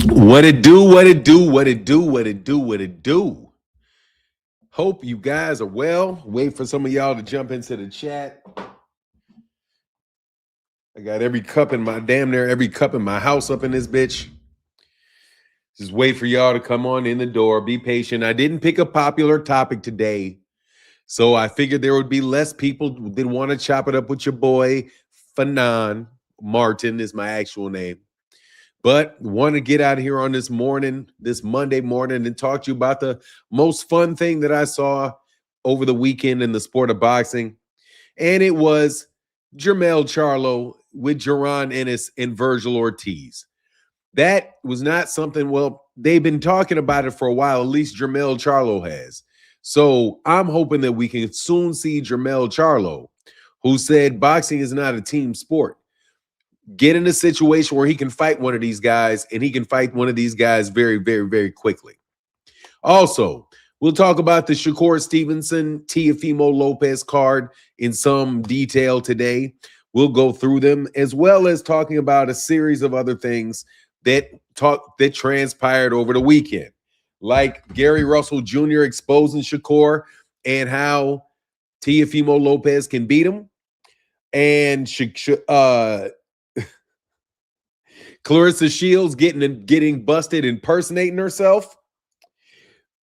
What it do, what it do, what it do, what it do, what it do. Hope you guys are well. Wait for some of y'all to jump into the chat. I got damn near every cup in my house up in this bitch. Just wait for y'all to come on in the door. Be patient. I didn't pick a popular topic today, so I figured there would be less people who didn't want to chop it up with your boy, Fanon. Martin is my actual name. But want to get out here on this Monday morning, and talk to you about the most fun thing that I saw over the weekend in the sport of boxing. And it was Jermell Charlo with Jaron, Ennis, and Virgil Ortiz. That was not something, well, they've been talking about it for a while, at least Jermell Charlo has. So I'm hoping that we can soon see Jermell Charlo, who said boxing is not a team sport, get in a situation where he can fight one of these guys, and he can fight one of these guys very, very, very quickly. Also, we'll talk about the Shakur Stevenson, Tefimo Lopez card in some detail today. We'll go through them, as well as talking about a series of other things that transpired over the weekend, like Gary Russell Jr. exposing Shakur and how Tefimo Lopez can beat him, and Clarissa Shields getting busted impersonating herself.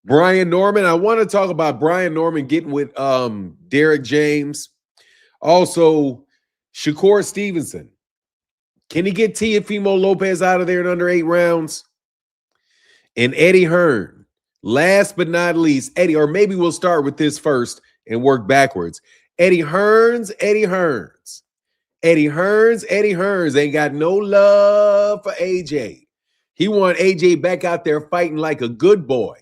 Brian Norman. I want to talk about Brian Norman getting with Derek James. Also, Shakur Stevenson. Can he get Tefimo Lopez out of there in under 8 rounds? And Eddie Hearn. Last but not least, Eddie, or maybe we'll start with this first and work backwards. Eddie Hearns ain't got no love for AJ. He wants AJ back out there fighting like a good boy.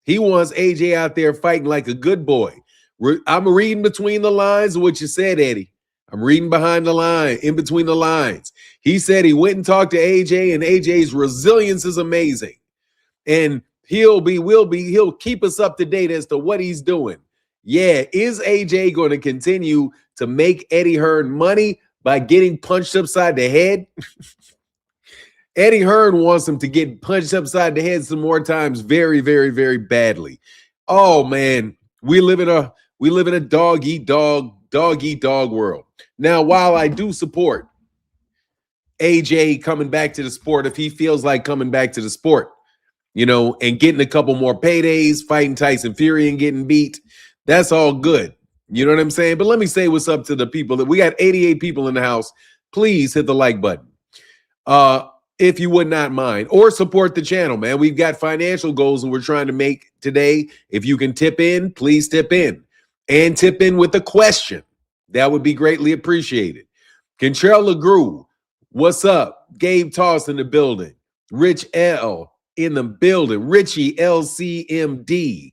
He wants AJ out there fighting like a good boy. I'm reading between the lines of what you said, Eddie. I'm reading in between the lines. He said he went and talked to AJ, and AJ's resilience is amazing. And he'll keep us up to date as to what he's doing. Yeah, is AJ going to continue to make Eddie Hearn money by getting punched upside the head? Eddie Hearn wants him to get punched upside the head some more times, very, very, very badly. Oh man, we live in a dog eat dog world. Now, while I do support AJ coming back to the sport, if he feels like coming back to the sport, and getting a couple more paydays, fighting Tyson Fury and getting beat, that's all good. You know what I'm saying? But let me say what's up to the people. That we got 88 people in the house. Please hit the like button, if you would not mind, or support the channel, man. We've got financial goals that we're trying to make today. If you can tip in, please tip in, and tip in with a question. That would be greatly appreciated. Contrell LeGroux, what's up? Gabe Toss in the building. Rich L in the building. Richie LCMD.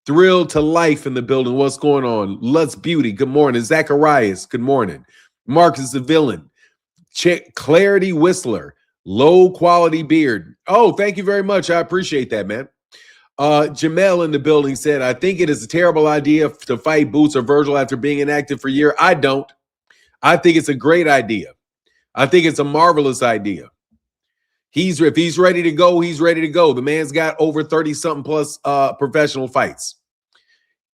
Thrilled to Life in the building. What's going on? Lutz Beauty, good morning. Zacharias, good morning. Marcus the Villain. Clarity Whistler. Low quality beard. Oh, thank you very much. I appreciate that, man. Jermell in the building said, I think it is a terrible idea to fight Boots or Virgil after being inactive for a year. I don't. I think it's a great idea. I think it's a marvelous idea. If he's ready to go, he's ready to go. The man's got over 30-something plus professional fights.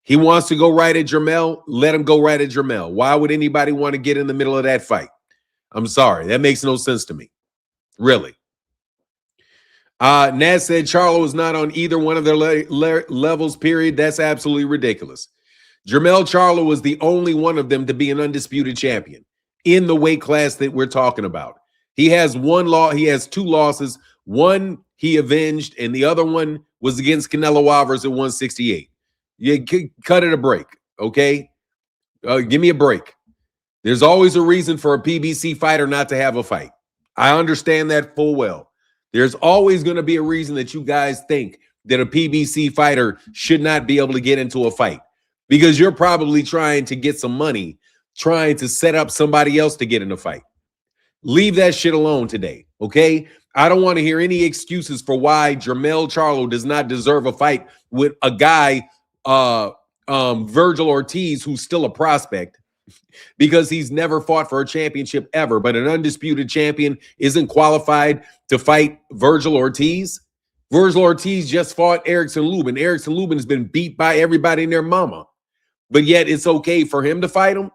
He wants to go right at Jermell. Let him go right at Jermell. Why would anybody want to get in the middle of that fight? I'm sorry. That makes no sense to me. Really. Naz said Charlo is not on either one of their levels, period. That's absolutely ridiculous. Jermell Charlo was the only one of them to be an undisputed champion in the weight class that we're talking about. He has he has 2 losses. One he avenged, and the other one was against Canelo Alvarez at 168. You cut it a break, okay? Give me a break. There's always a reason for a PBC fighter not to have a fight. I understand that full well. There's always going to be a reason that you guys think that a PBC fighter should not be able to get into a fight, because you're probably trying to get some money, trying to set up somebody else to get in a fight. Leave that shit alone today, okay? I don't want to hear any excuses for why Jermell Charlo does not deserve a fight with a guy, Virgil Ortiz, who's still a prospect, because he's never fought for a championship ever. But an undisputed champion isn't qualified to fight Virgil Ortiz. Virgil Ortiz just fought Erickson Lubin. Erickson Lubin has been beat by everybody and their mama. But yet it's okay for him to fight him?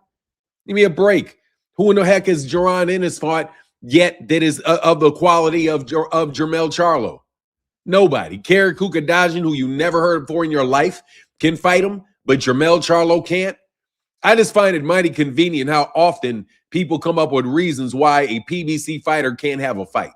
Give me a break. Who in the heck is Jaron Ennis fought yet that is of the quality of Jermell Charlo? Nobody. Kerry Kukadajian, who you never heard before in your life, can fight him, but Jermell Charlo can't. I just find it mighty convenient how often people come up with reasons why a PBC fighter can't have a fight.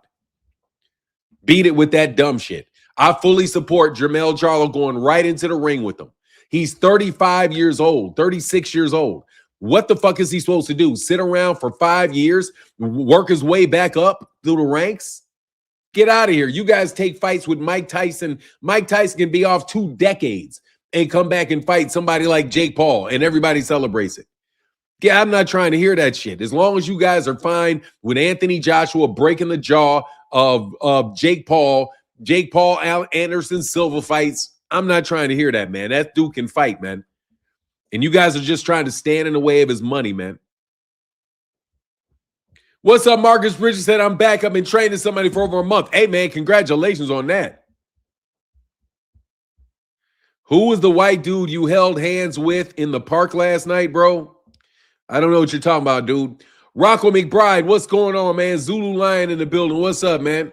Beat it with that dumb shit. I fully support Jermell Charlo going right into the ring with him. He's 35 years old, 36 years old. What the fuck is he supposed to do? Sit around for 5 years, work his way back up through the ranks? Get out of here. You guys take fights with Mike Tyson. Mike Tyson can be off 2 decades and come back and fight somebody like Jake Paul, and everybody celebrates it. Yeah, I'm not trying to hear that shit. As long as you guys are fine with Anthony Joshua breaking the jaw of Jake Paul, Anderson Silva fights, I'm not trying to hear that, man. That dude can fight, man. And you guys are just trying to stand in the way of his money, man. What's up, Marcus Bridges said, I'm back. I've been training somebody for over a month. Hey, man, congratulations on that. Who was the white dude you held hands with in the park last night, bro? I don't know what you're talking about, dude. Rocco McBride, what's going on, man? Zulu Lion in the building. What's up, man?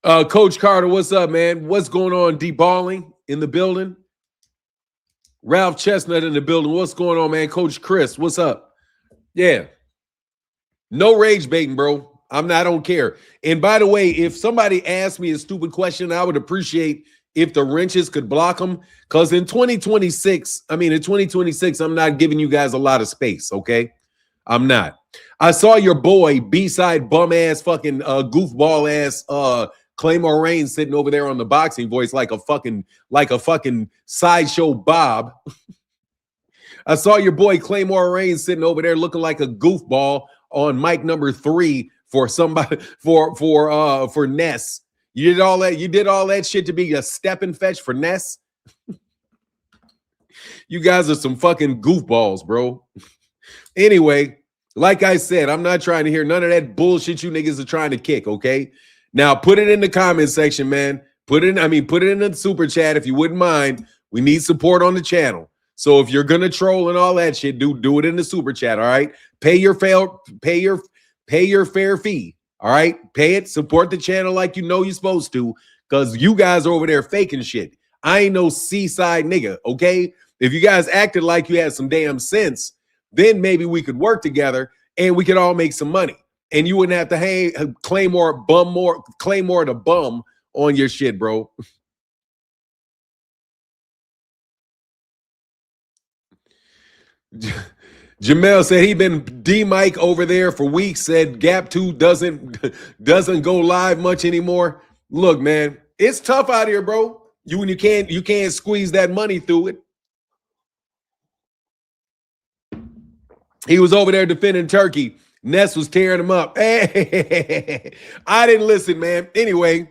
Coach Carter, what's up, man? What's going on? D-balling in the building. Ralph Chestnut in the building. What's going on, man? Coach Chris, what's up? Yeah. No rage baiting, bro. I don't care. And by the way, if somebody asked me a stupid question, I would appreciate if the wrenches could block them. Because in 2026, I'm not giving you guys a lot of space, okay? I'm not. I saw your boy, B-side bum-ass, fucking goofball-ass Claymore Reigns sitting over there on the boxing voice like a fucking sideshow Bob. I saw your boy Claymore Reigns sitting over there looking like a goofball on mic number 3 for somebody for Ness. You did all that shit to be a step and fetch for Ness. You guys are some fucking goofballs, bro. Anyway, like I said, I'm not trying to hear none of that bullshit you niggas are trying to kick, okay? Now put it in the comment section, man. Put it in the super chat if you wouldn't mind. We need support on the channel. So if you're gonna troll and all that shit, do it in the super chat, all right? Pay your fair fee, all right? Pay it, support the channel like you know you're supposed to, because you guys are over there faking shit. I ain't no seaside nigga, okay? If you guys acted like you had some damn sense, then maybe we could work together and we could all make some money. And you wouldn't have to Claymore the bum on your shit, bro. Jermell said he been D-Mike over there for weeks, said Gap 2 doesn't go live much anymore. Look, man, it's tough out here, bro. You can't squeeze that money through it. He was over there defending Turkey. Ness was tearing him up. Hey, I didn't listen, man. Anyway,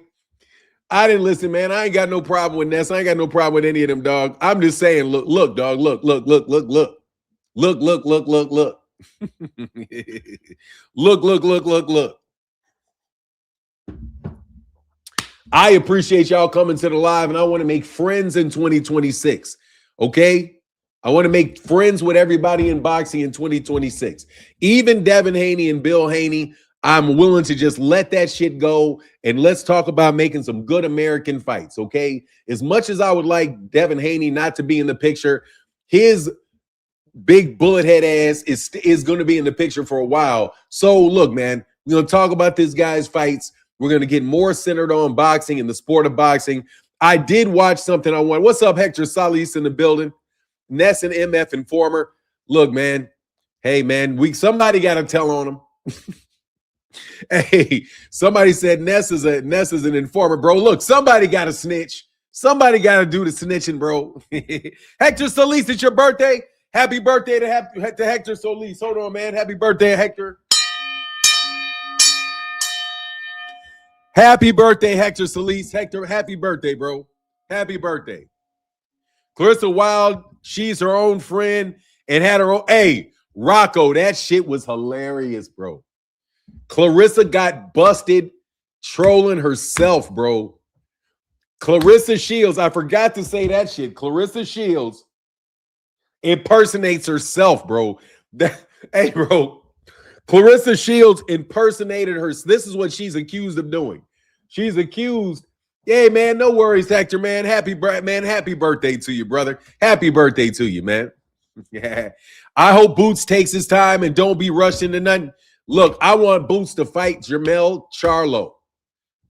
I didn't listen, man. I ain't got no problem with Ness. I ain't got no problem with any of them, dog. I'm just saying, look, dog, look. Look. Look. I appreciate y'all coming to the live, and I want to make friends in 2026, okay? I want to make friends with everybody in boxing in 2026. Even Devin Haney and Bill Haney, I'm willing to just let that shit go, and let's talk about making some good American fights, okay? As much as I would like Devin Haney not to be in the picture, his big bullet head ass is going to be in the picture for a while. So look, man, we're going to talk about this guy's fights. We're going to get more centered on boxing and the sport of boxing. I did watch something I wanted. What's up, Hector Solis in the building? Ness and MF Informer. Look, man. Hey, man, somebody got to tell on him. Hey, somebody said Ness is an informer, bro. Look, somebody got to snitch. Somebody got to do the snitching, bro. Hector Solis, it's your birthday. Happy birthday to Hector Solis. Hold on, man. Happy birthday, Hector. Happy birthday, Hector Solis. Hector, happy birthday, bro. Happy birthday. Clarissa Wild She's her own friend and had her own. Hey, Rocco, that shit was hilarious, bro. Clarissa got busted trolling herself, bro. Clarissa Shields, I forgot to say that shit. Clarissa Shields impersonates herself, bro. Hey, bro. Clarissa Shields impersonated her. This is what she's accused of doing. She's accused. Hey, man, no worries, Hector, man. Happy birthday to you, brother. Happy birthday to you, man. Yeah. I hope Boots takes his time and don't be rushed into nothing. Look, I want Boots to fight Jermell Charlo.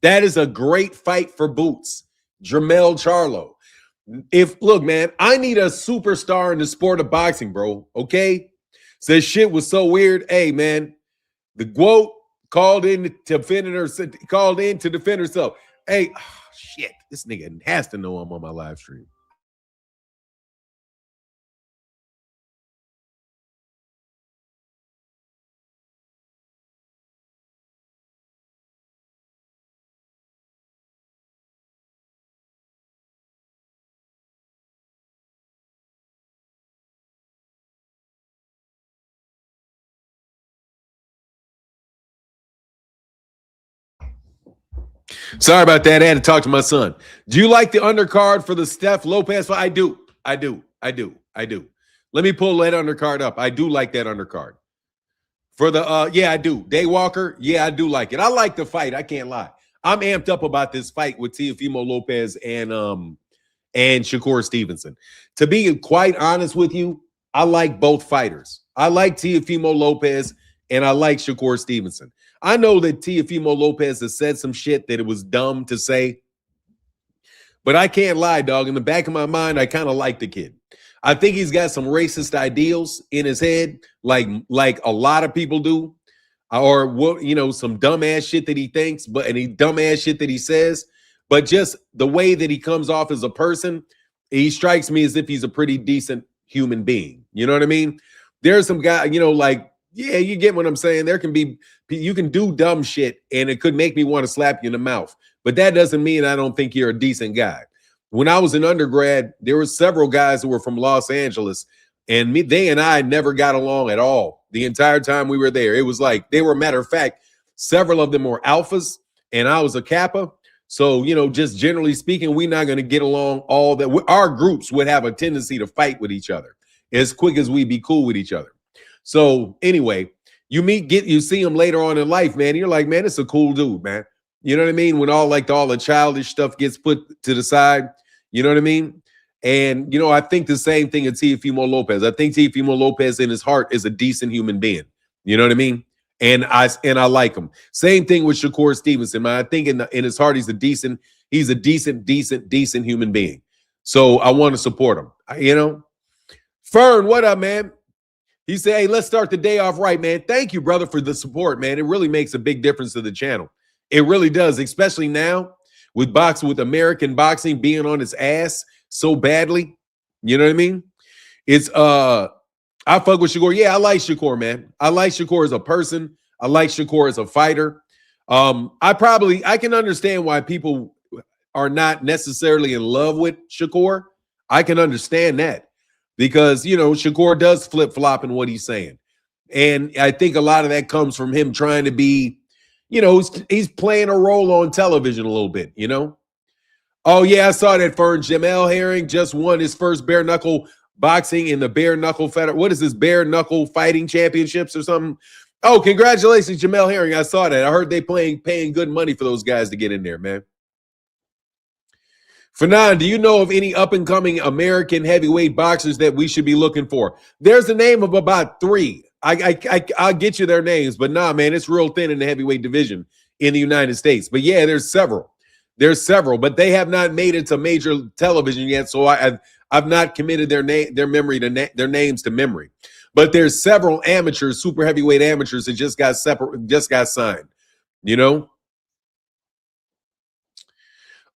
That is a great fight for Boots. Jermell Charlo. Look, man, I need a superstar in the sport of boxing, bro. Okay? Says shit was so weird. Hey, man, the GWOAT called in to defend herself. Hey, shit, this nigga has to know I'm on my live stream. Sorry about that. I had to talk to my son. Do you like the undercard for the Steph Lopez fight? I do. Let me pull that undercard up. I do like that undercard. For the yeah, I do. Daywalker, yeah, I do like it. I like the fight. I can't lie. I'm amped up about this fight with Tefimo Lopez and Shakur Stevenson. To be quite honest with you, I like both fighters. I like Tefimo Lopez and I like Shakur Stevenson. I know that Tefimo Lopez has said some shit that it was dumb to say, but I can't lie, dog. In the back of my mind, I kind of like the kid. I think he's got some racist ideals in his head, like a lot of people do, or what, you know, some dumbass shit that he thinks, dumbass shit that he says. But just the way that he comes off as a person, he strikes me as if he's a pretty decent human being. You know what I mean? There's some guy, you know, like, yeah, you get what I'm saying. You can do dumb shit and it could make me want to slap you in the mouth. But that doesn't mean I don't think you're a decent guy. When I was an undergrad, there were several guys who were from Los Angeles, and they and I never got along at all the entire time we were there. It was like they were, matter of fact, several of them were alphas, and I was a kappa. So, you know, just generally speaking, we're not going to get along all that. Our groups would have a tendency to fight with each other as quick as we'd be cool with each other. So anyway, you see him later on in life, man. And you're like, man, it's a cool dude, man. You know what I mean? When all the childish stuff gets put to the side, you know what I mean? And, you know, I think the same thing of Tefimo Lopez. I think Tefimo Lopez in his heart is a decent human being. You know what I mean? And I like him. Same thing with Shakur Stevenson, man. I think in his heart, he's a decent human being. So I want to support him. You know? Fern, what up, man? He said, hey, let's start the day off right, man. Thank you, brother, for the support, man. It really makes a big difference to the channel. It really does, especially now with American boxing being on its ass so badly. You know what I mean? It's I fuck with Shakur. Yeah, I like Shakur, man. I like Shakur as a person. I like Shakur as a fighter. I can understand why people are not necessarily in love with Shakur. I can understand that because, you know, Shakur does flip-flop in what he's saying. And I think a lot of that comes from him trying to be, you know, he's playing a role on television a little bit, you know? Oh, yeah, I saw that Fern. Jermell Herring just won his first bare knuckle boxing in the bare knuckle what is this, bare knuckle fighting championships or something? Oh, congratulations, Jermell Herring. I saw that. I heard they paying good money for those guys to get in there, man. Fanon, do you know of any up-and-coming American heavyweight boxers that we should be looking for? There's a name of about 3. I'll get you their names, but nah, man, it's real thin in the heavyweight division in the United States. But yeah, there's several, but they have not made it to major television yet. So I've not committed their names to memory. But there's several amateurs, super heavyweight amateurs that just got signed. You know.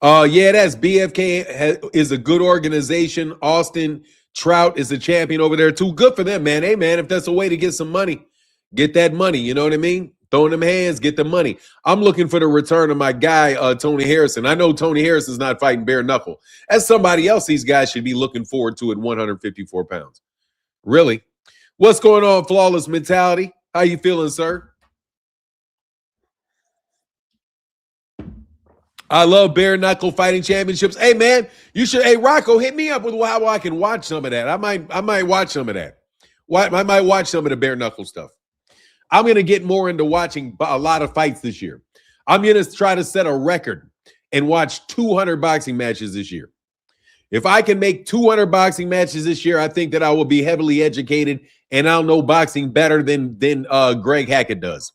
Yeah, that's BFK is a good organization. Austin Trout is a champion over there too. Good for them, man. Hey, man, if that's a way to get some money, get that money. You know what I mean? Throwing them hands, get the money. I'm looking for the return of my guy, Tony Harrison. I know Tony Harrison's not fighting bare knuckle. As somebody else, these guys should be looking forward to at 154 pounds. Really? What's going on, Flawless Mentality? How you feeling, sir? I love bare knuckle fighting championships. Hey, man, you should. Hey, Rocco, hit me up with how I can watch some of that. I might watch some of that. I might watch some of the bare knuckle stuff. I'm going to get more into watching a lot of fights this year. I'm going to try to set a record and watch 200 boxing matches this year. If I can make 200 boxing matches this year, I think that I will be heavily educated and I'll know boxing better than Greg Hackett does.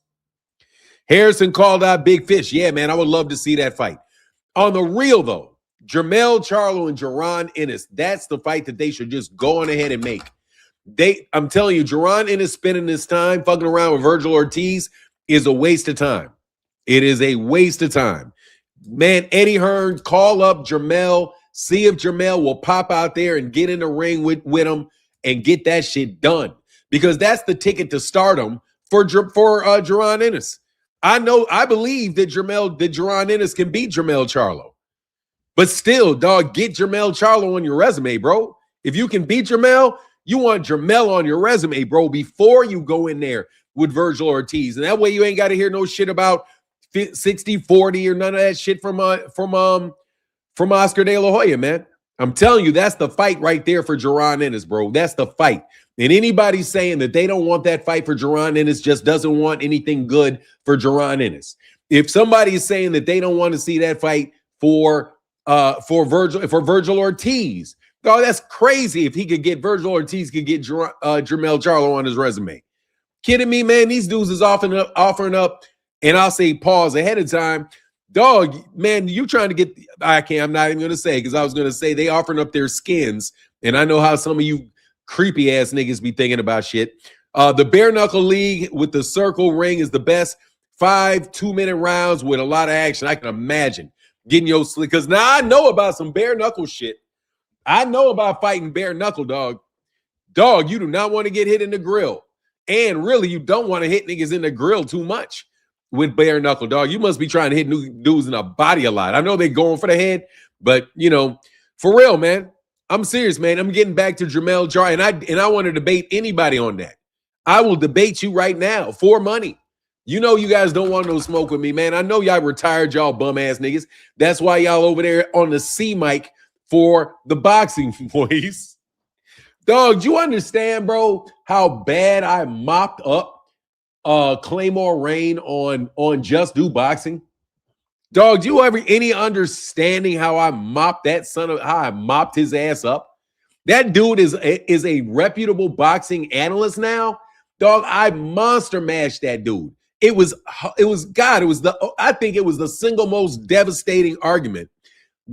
Harrison called out Big Fish. Yeah, man, I would love to see that fight. On the real, though, Jermell, Charlo, and Jaron Ennis, that's the fight that they should just go on ahead and make. I'm telling you, Jaron Ennis spending this time fucking around with Virgil Ortiz is a waste of time. It is a waste of time. Man, Eddie Hearn, call up Jermell, see if Jermell will pop out there and get in the ring with him and get that shit done. Because that's the ticket to stardom for Jaron Ennis. I believe that Jaron Ennis can beat Jermell Charlo. But still, dog, get Jermell Charlo on your resume, bro. If you can beat Jermell, you want Jermell on your resume, bro, before you go in there with Virgil Ortiz. And that way you ain't got to hear no shit about 60-40 or none of that shit from Oscar De La Hoya, man. I'm telling you, that's the fight right there for Jaron Ennis, bro. That's the fight. And anybody saying that they don't want that fight for Jaron Ennis just doesn't want anything good for Jaron Ennis. If somebody is saying that they don't want to see that fight for Virgil Ortiz, oh, that's crazy. If he could get Virgil Ortiz, could get Jermell Charlo on his resume. Kidding me, man? These dudes is offering up, and I'll say pause ahead of time. Dog, man, you trying to get, I'm not even going to say, because I was going to say they offering up their skins, and I know how some of you creepy ass niggas be thinking about shit. The bare knuckle league with the circle ring is the best. 5 2-minute rounds with a lot of action. I can imagine getting your slick, because now I know about some bare knuckle shit. I know about fighting bare knuckle, dog. Dog, you do not want to get hit in the grill. And really, you don't want to hit niggas in the grill too much with bare knuckle, dog. You must be trying to hit dudes in the body a lot. I know they're going for the head, but, you know, for real, man. I'm serious, man. I'm getting back to Jermell Charlo, and I want to debate anybody on that. I will debate you right now for money. You know you guys don't want no smoke with me, man. I know y'all retired, y'all bum-ass niggas. That's why y'all over there on the C mic for the boxing boys. Dog, you understand, bro, how bad I mopped up Claymore Rain on Just Do Boxing? Dog, do you ever any understanding how I mopped his ass up? That dude is a reputable boxing analyst now. Dog, I monster mashed that dude. I think it was the single most devastating argument.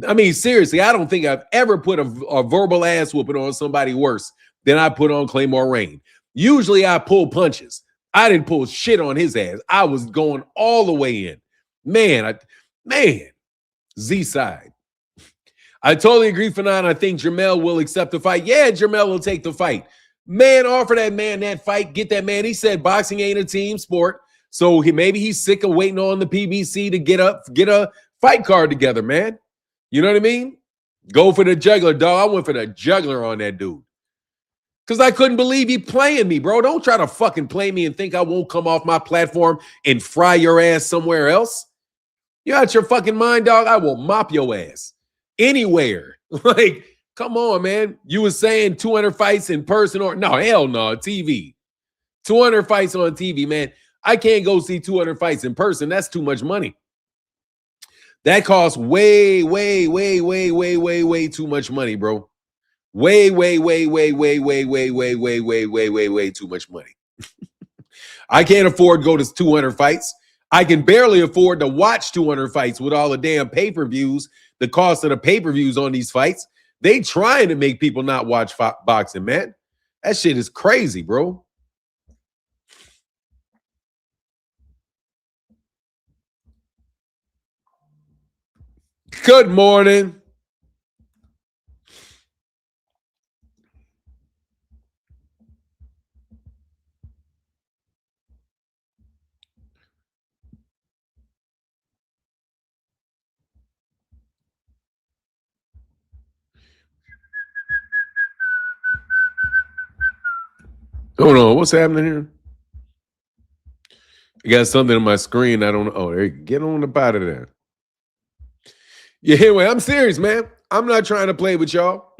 I mean, seriously, I don't think I've ever put a verbal ass whooping on somebody worse than I put on Claymore Rain. Usually I pull punches. I didn't pull shit on his ass. I was going all the way in. Man, Z-side. I totally agree, Fanon. I think Jermell will accept the fight. Yeah, Jermell will take the fight. Man, offer that man that fight. Get that man. He said boxing ain't a team sport. So maybe he's sick of waiting on the PBC to get a fight card together, man. You know what I mean? Go for the juggler, dog. I went for the juggler on that dude. Because I couldn't believe he playing me, bro. Don't try to fucking play me and think I won't come off my platform and fry your ass somewhere else. You out your fucking mind, dog? I will mop your ass. Anywhere. Like, come on, man. You was saying 200 fights in person or no, hell no, TV. 200 fights on TV, man. I can't go see 200 fights in person. That's too much money. That costs way too much money, bro. Way too much money. I can't afford to go to 200 fights. I can barely afford to watch 200 fights with all the damn pay-per-views, the cost of the pay-per-views on these fights. They trying to make people not watch boxing, man. That shit is crazy, bro. Good morning. Hold on, what's happening here? I got something on my screen. I don't know. Oh, there you go. Get on the out of there. Yeah, anyway, I'm serious, man. I'm not trying to play with y'all.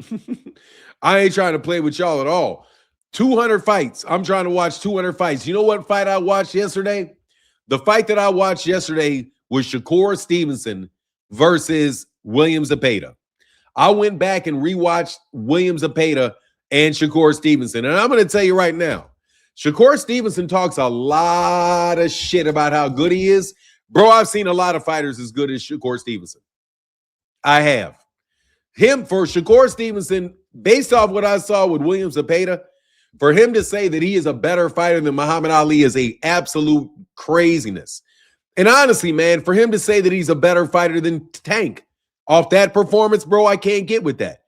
I ain't trying to play with y'all at all. 200 fights. I'm trying to watch 200 fights. You know what fight I watched yesterday? The fight that I watched yesterday was Shakur Stevenson versus William Zepeda. I went back and rewatched William Zepeda and Shakur Stevenson. And I'm going to tell you right now, Shakur Stevenson talks a lot of shit about how good he is. Bro, I've seen a lot of fighters as good as Shakur Stevenson. I have. For Shakur Stevenson, based off what I saw with William Zepeda, for him to say that he is a better fighter than Muhammad Ali is a absolute craziness. And honestly, man, for him to say that he's a better fighter than Tank off that performance, bro, I can't get with that.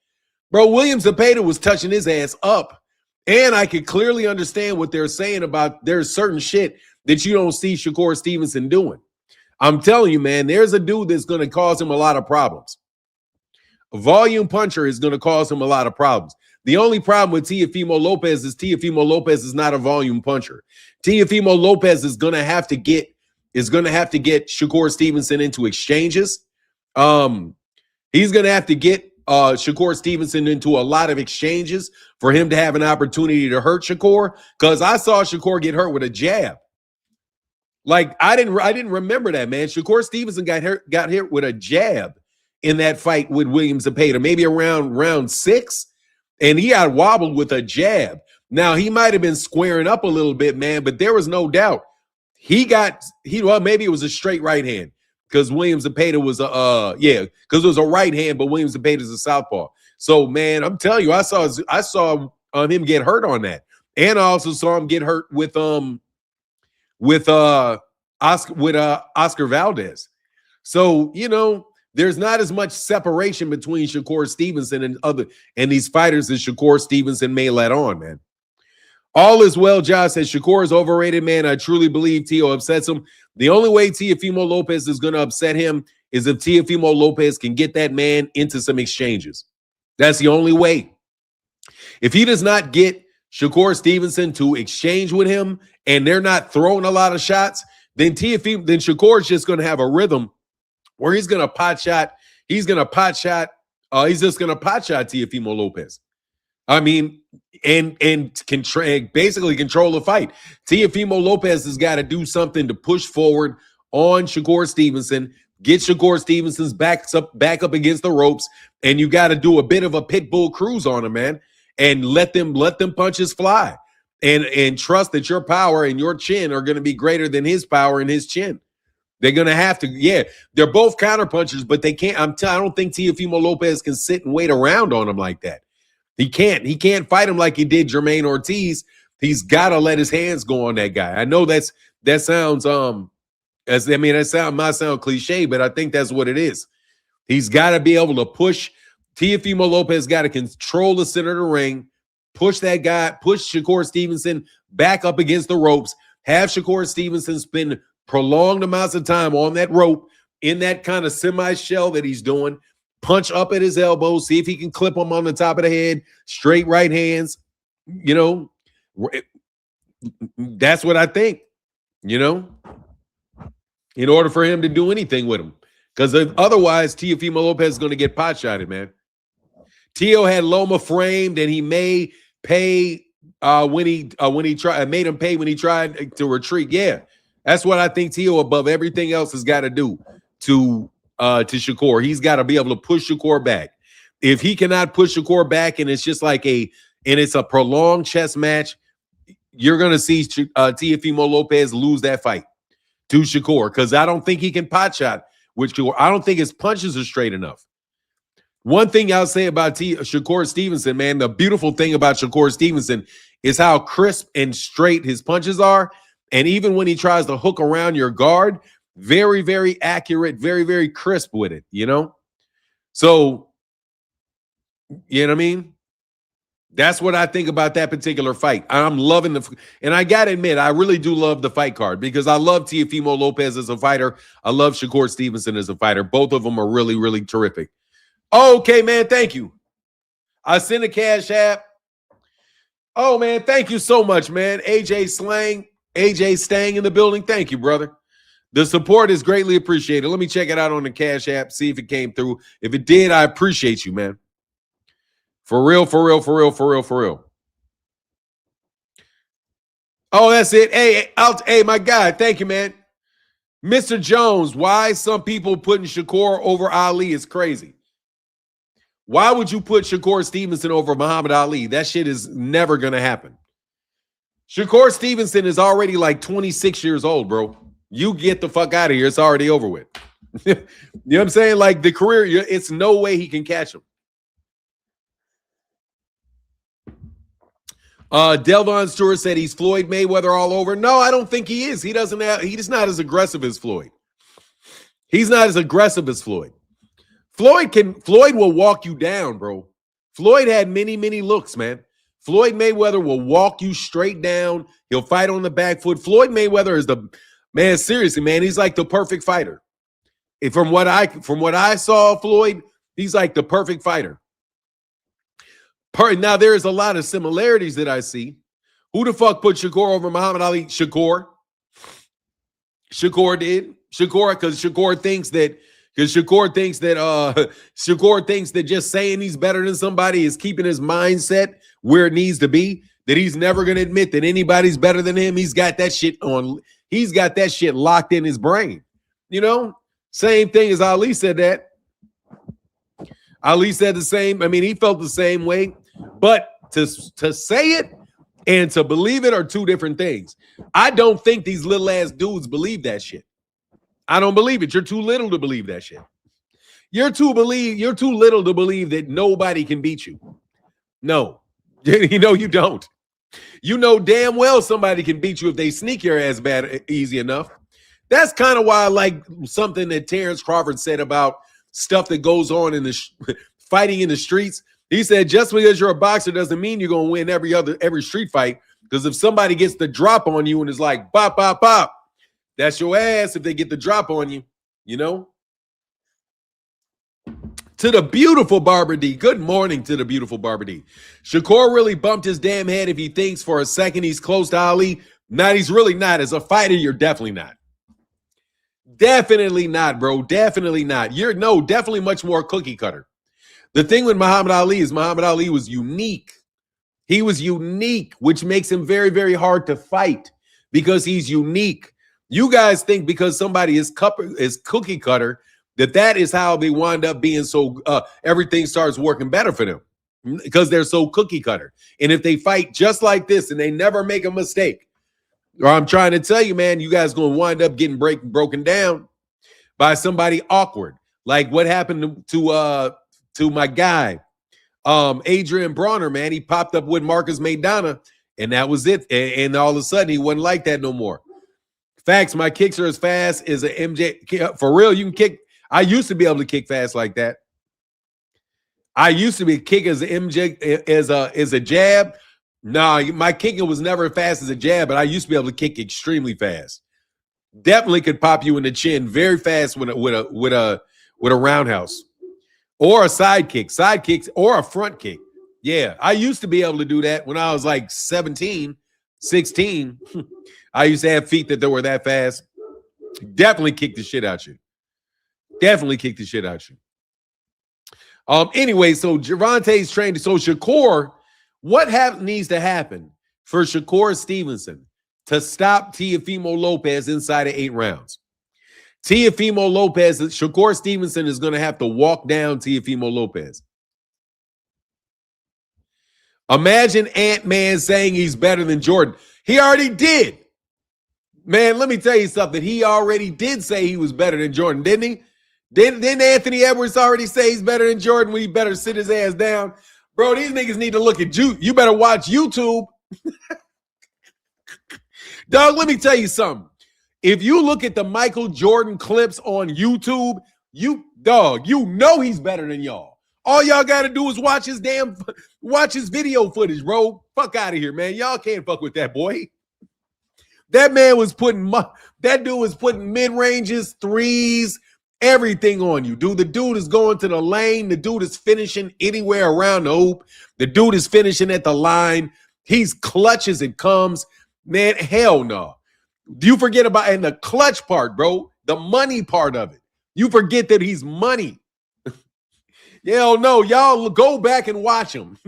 Bro, William Zepeda was touching his ass up. And I could clearly understand what they're saying about there's certain shit that you don't see Shakur Stevenson doing. I'm telling you, man, there's a dude that's going to cause him a lot of problems. A volume puncher is going to cause him a lot of problems. The only problem with Tefimo Lopez is not a volume puncher. Tefimo Lopez is going to have to get Shakur Stevenson into exchanges. He's going to have to get Shakur Stevenson into a lot of exchanges for him to have an opportunity to hurt Shakur. Because I saw Shakur get hurt with a jab. Like I didn't remember that, man. Shakur Stevenson got hit with a jab in that fight with William Zepeda, maybe around round 6, and he got wobbled with a jab. Now he might have been squaring up a little bit, man, but there was no doubt maybe it was a straight right hand because William Zepeda was because it was a right hand, but William Zepeda is a southpaw. So man, I'm telling you, I saw him get hurt on that, and I also saw him get hurt with Oscar Valdez. So there's not as much separation between Shakur Stevenson and these fighters as Shakur Stevenson may let on, man. All is well, Josh says Shakur is overrated, man. I truly believe Tio upsets him. The only way Tefimo Lopez is going to upset him is if Tefimo Lopez can get that man into some exchanges. That's the only way. If he does not get Shakur Stevenson to exchange with him and they're not throwing a lot of shots, then Shakur is just going to have a rhythm where he's going to pot shot. He's just going to pot shot Tefimo Lopez. I mean, and basically control the fight. Tefimo Lopez has got to do something to push forward on Shakur Stevenson, get Shakur Stevenson's back up against the ropes, and you got to do a bit of a pit bull cruise on him, man, and let them punches fly, and trust that your power and your chin are going to be greater than his power and his chin. They're going to have to, they're both counterpunchers, but they can't. I don't think Tefimo Lopez can sit and wait around on him like that. He can't fight him like he did Jermaine Ortiz. He's got to let his hands go on that guy. I know that sounds might sound cliche, but I think that's what it is. He's got to be able to push. Tefimo Lopez got to control the center of the ring, push that guy, push Shakur Stevenson back up against the ropes, have Shakur Stevenson spend prolonged amounts of time on that rope in that kind of semi-shell that he's doing, punch up at his elbow, see if he can clip him on the top of the head, straight right hands. That's what I think, in order for him to do anything with him. Because otherwise, Tefimo Lopez is going to get pot-shotted, man. Tio had Loma framed, and he may pay when he made him pay when he tried to retreat. Yeah, that's what I think Tio, above everything else, has got to do to Shakur. He's got to be able to push Shakur back. If he cannot push Shakur back, and it's just it's a prolonged chess match, you're going to see Tefimo Lopez lose that fight to Shakur, because I don't think he can pot shot with Shakur. I don't think his punches are straight enough. One thing I'll say about Shakur Stevenson, man, the beautiful thing about Shakur Stevenson is how crisp and straight his punches are. And even when he tries to hook around your guard, very, very accurate, very, very crisp with it, So, you know what I mean? That's what I think about that particular fight. I'm loving and I got to admit, I really do love the fight card because I love Tefimo Lopez as a fighter. I love Shakur Stevenson as a fighter. Both of them are really, really terrific. Okay, man, thank you. I sent a cash app. Oh, man, thank you so much, man. AJ Stang in the building. Thank you, brother. The support is greatly appreciated. Let me check it out on the Cash App, see if it came through. If it did, I appreciate you, man. For real, for real, for real, for real, for real. Oh, that's it. Hey, my guy, thank you, man. Mr. Jones, why some people putting Shakur over Ali is crazy. Why would you put Shakur Stevenson over Muhammad Ali? That shit is never going to happen. Shakur Stevenson is already like 26 years old, bro. You get the fuck out of here. It's already over with. You know what I'm saying? Like the career, it's no way he can catch him. Delvon Stewart said he's Floyd Mayweather all over. No, I don't think he is. He's not as aggressive as Floyd. He's not as aggressive as Floyd. Floyd will walk you down, bro. Floyd had many, many looks, man. Floyd Mayweather will walk you straight down. He'll fight on the back foot. Floyd Mayweather is man, seriously, man, he's like the perfect fighter. From what I saw, Floyd, he's like the perfect fighter. Now, there is a lot of similarities that I see. Who the fuck put Shakur over Muhammad Ali? Shakur. Shakur did. Because Shakur thinks that just saying he's better than somebody is keeping his mindset where it needs to be, that he's never going to admit that anybody's better than him. He's got that shit locked in his brain. You know? Same thing as Ali said that. Ali said the same. I mean, he felt the same way. But to say it and to believe it are two different things. I don't think these little ass dudes believe that shit. I don't believe it. You're too little to believe that shit. You're too little to believe that nobody can beat you. No. You know you don't. You know damn well somebody can beat you if they sneak your ass easy enough. That's kind of why I like something that Terrence Crawford said about stuff that goes on in the fighting in the streets. He said, just because you're a boxer doesn't mean you're going to win every street fight. Because if somebody gets the drop on you and it's like, pop, pop, pop, that's your ass if they get the drop on you, you know? To the beautiful Barbara D. Good morning to the beautiful Barbara D. Shakur really bumped his damn head if he thinks for a second he's close to Ali. No, he's really not. As a fighter, you're definitely not. Definitely not, bro. Definitely not. Definitely much more cookie cutter. The thing with Muhammad Ali is Muhammad Ali was unique. He was unique, which makes him very, very hard to fight because he's unique. You guys think because somebody is cookie cutter that is how they wind up being so everything starts working better for them because they're so cookie cutter. And if they fight just like this and they never make a mistake, or I'm trying to tell you, man, you guys going to wind up getting broken down by somebody awkward. Like what happened to my guy, Adrian Bronner, man. He popped up with Marcus Maidana, and that was it. And all of a sudden, he wasn't like that no more. Facts, my kicks are as fast as an MJ. For real, you can kick. I used to be able to kick fast like that. I used to be kick as an MJ as a jab. Nah, my kicking was never as fast as a jab, but I used to be able to kick extremely fast. Definitely could pop you in the chin very fast with a roundhouse or a side kicks or a front kick. Yeah, I used to be able to do that when I was like 17, 16. I used to have feet that were that fast. Definitely kick the shit out you. Definitely kick the shit out you. Anyway, so Gervonta's trained. So Shakur, what needs to happen for Shakur Stevenson to stop Tefimo Lopez inside of 8 rounds? Shakur Stevenson is going to have to walk down Tefimo Lopez. Imagine Ant-Man saying he's better than Jordan. He already did. Man, let me tell you something. He already did say he was better than Jordan, didn't he? Didn't Anthony Edwards already say he's better than Jordan when he better sit his ass down? Bro, these niggas need to look at you. You better watch YouTube. Dog, let me tell you something. If you look at the Michael Jordan clips on YouTube, you know he's better than y'all. All y'all got to do is watch his video footage, bro. Fuck out of here, man. Y'all can't fuck with that boy. That dude was putting mid-ranges, threes, everything on you, dude. The dude is going to the lane. The dude is finishing anywhere around the hoop. The dude is finishing at the line. He's clutch as it comes. Man, hell no. You forget about and the clutch part, bro. The money part of it. You forget that he's money. Hell no. Y'all go back and watch him.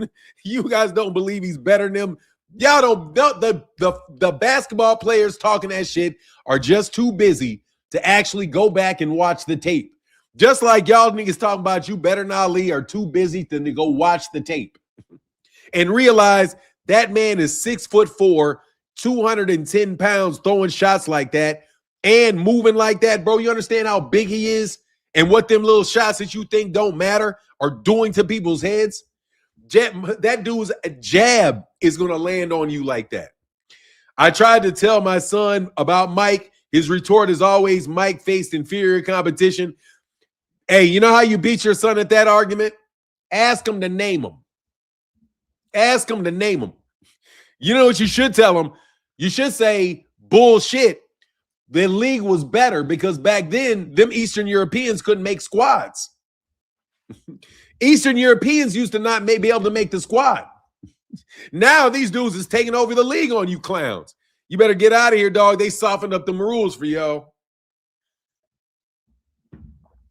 You guys don't believe he's better than them. Y'all don't. The basketball players talking that shit are just too busy to actually go back and watch the tape. Just like y'all niggas talking about you better than Ali are too busy to go watch the tape and realize that man is 6'4", 210 pounds, throwing shots like that and moving like that, bro. You understand how big he is and what them little shots that you think don't matter are doing to people's heads? That dude's jab is going to land on you like that. I tried to tell my son about Mike. His retort is always Mike faced inferior competition. Hey, you know how you beat your son at that argument? Ask him to name him. Ask him to name him. You know what you should tell him? You should say, bullshit. The league was better because back then, them Eastern Europeans couldn't make squads. Eastern Europeans used to not be able to make the squad. Now these dudes is taking over the league on you clowns. You better get out of here, dog. They softened up the rules for y'all.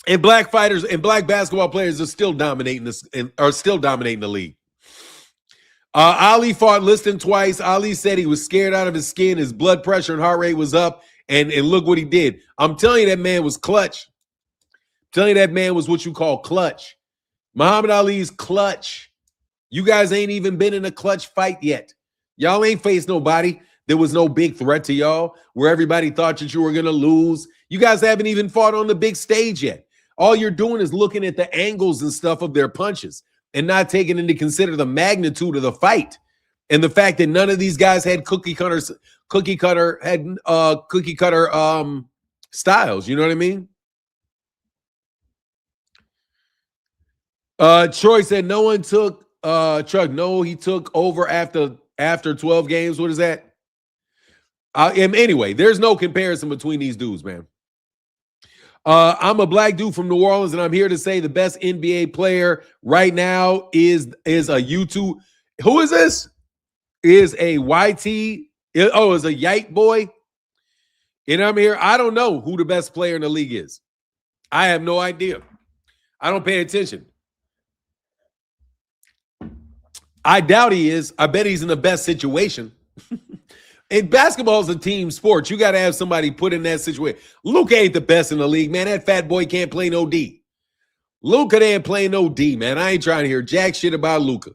And black fighters and black basketball players are still dominating this and are still dominating the league. Ali fought Liston twice. Ali said he was scared out of his skin. His blood pressure and heart rate was up. And look what he did. I'm telling you, that man was clutch. I'm telling you, that man was what you call clutch. Muhammad Ali's clutch. You guys ain't even been in a clutch fight yet. Y'all ain't faced nobody. There was no big threat to y'all where everybody thought that you were going to lose. You guys haven't even fought on the big stage yet. All you're doing is looking at the angles and stuff of their punches and not taking into consider the magnitude of the fight and the fact that none of these guys had cookie cutter styles. You know what I mean? Troy said no one took Truck. No, he took over after 12 games. What is that? Anyway, there's no comparison between these dudes, man. I'm a black dude from New Orleans, and I'm here to say the best NBA player right now is a U2. Who is this? Is a YT? Oh, is a Yike boy? And I'm here. I don't know who the best player in the league is. I have no idea. I don't pay attention. I doubt he is. I bet he's in the best situation. And basketball is a team sport. You got to have somebody put in that situation. Luka ain't the best in the league, man. That fat boy can't play no D. Luka ain't playing no D, man. I ain't trying to hear jack shit about Luka.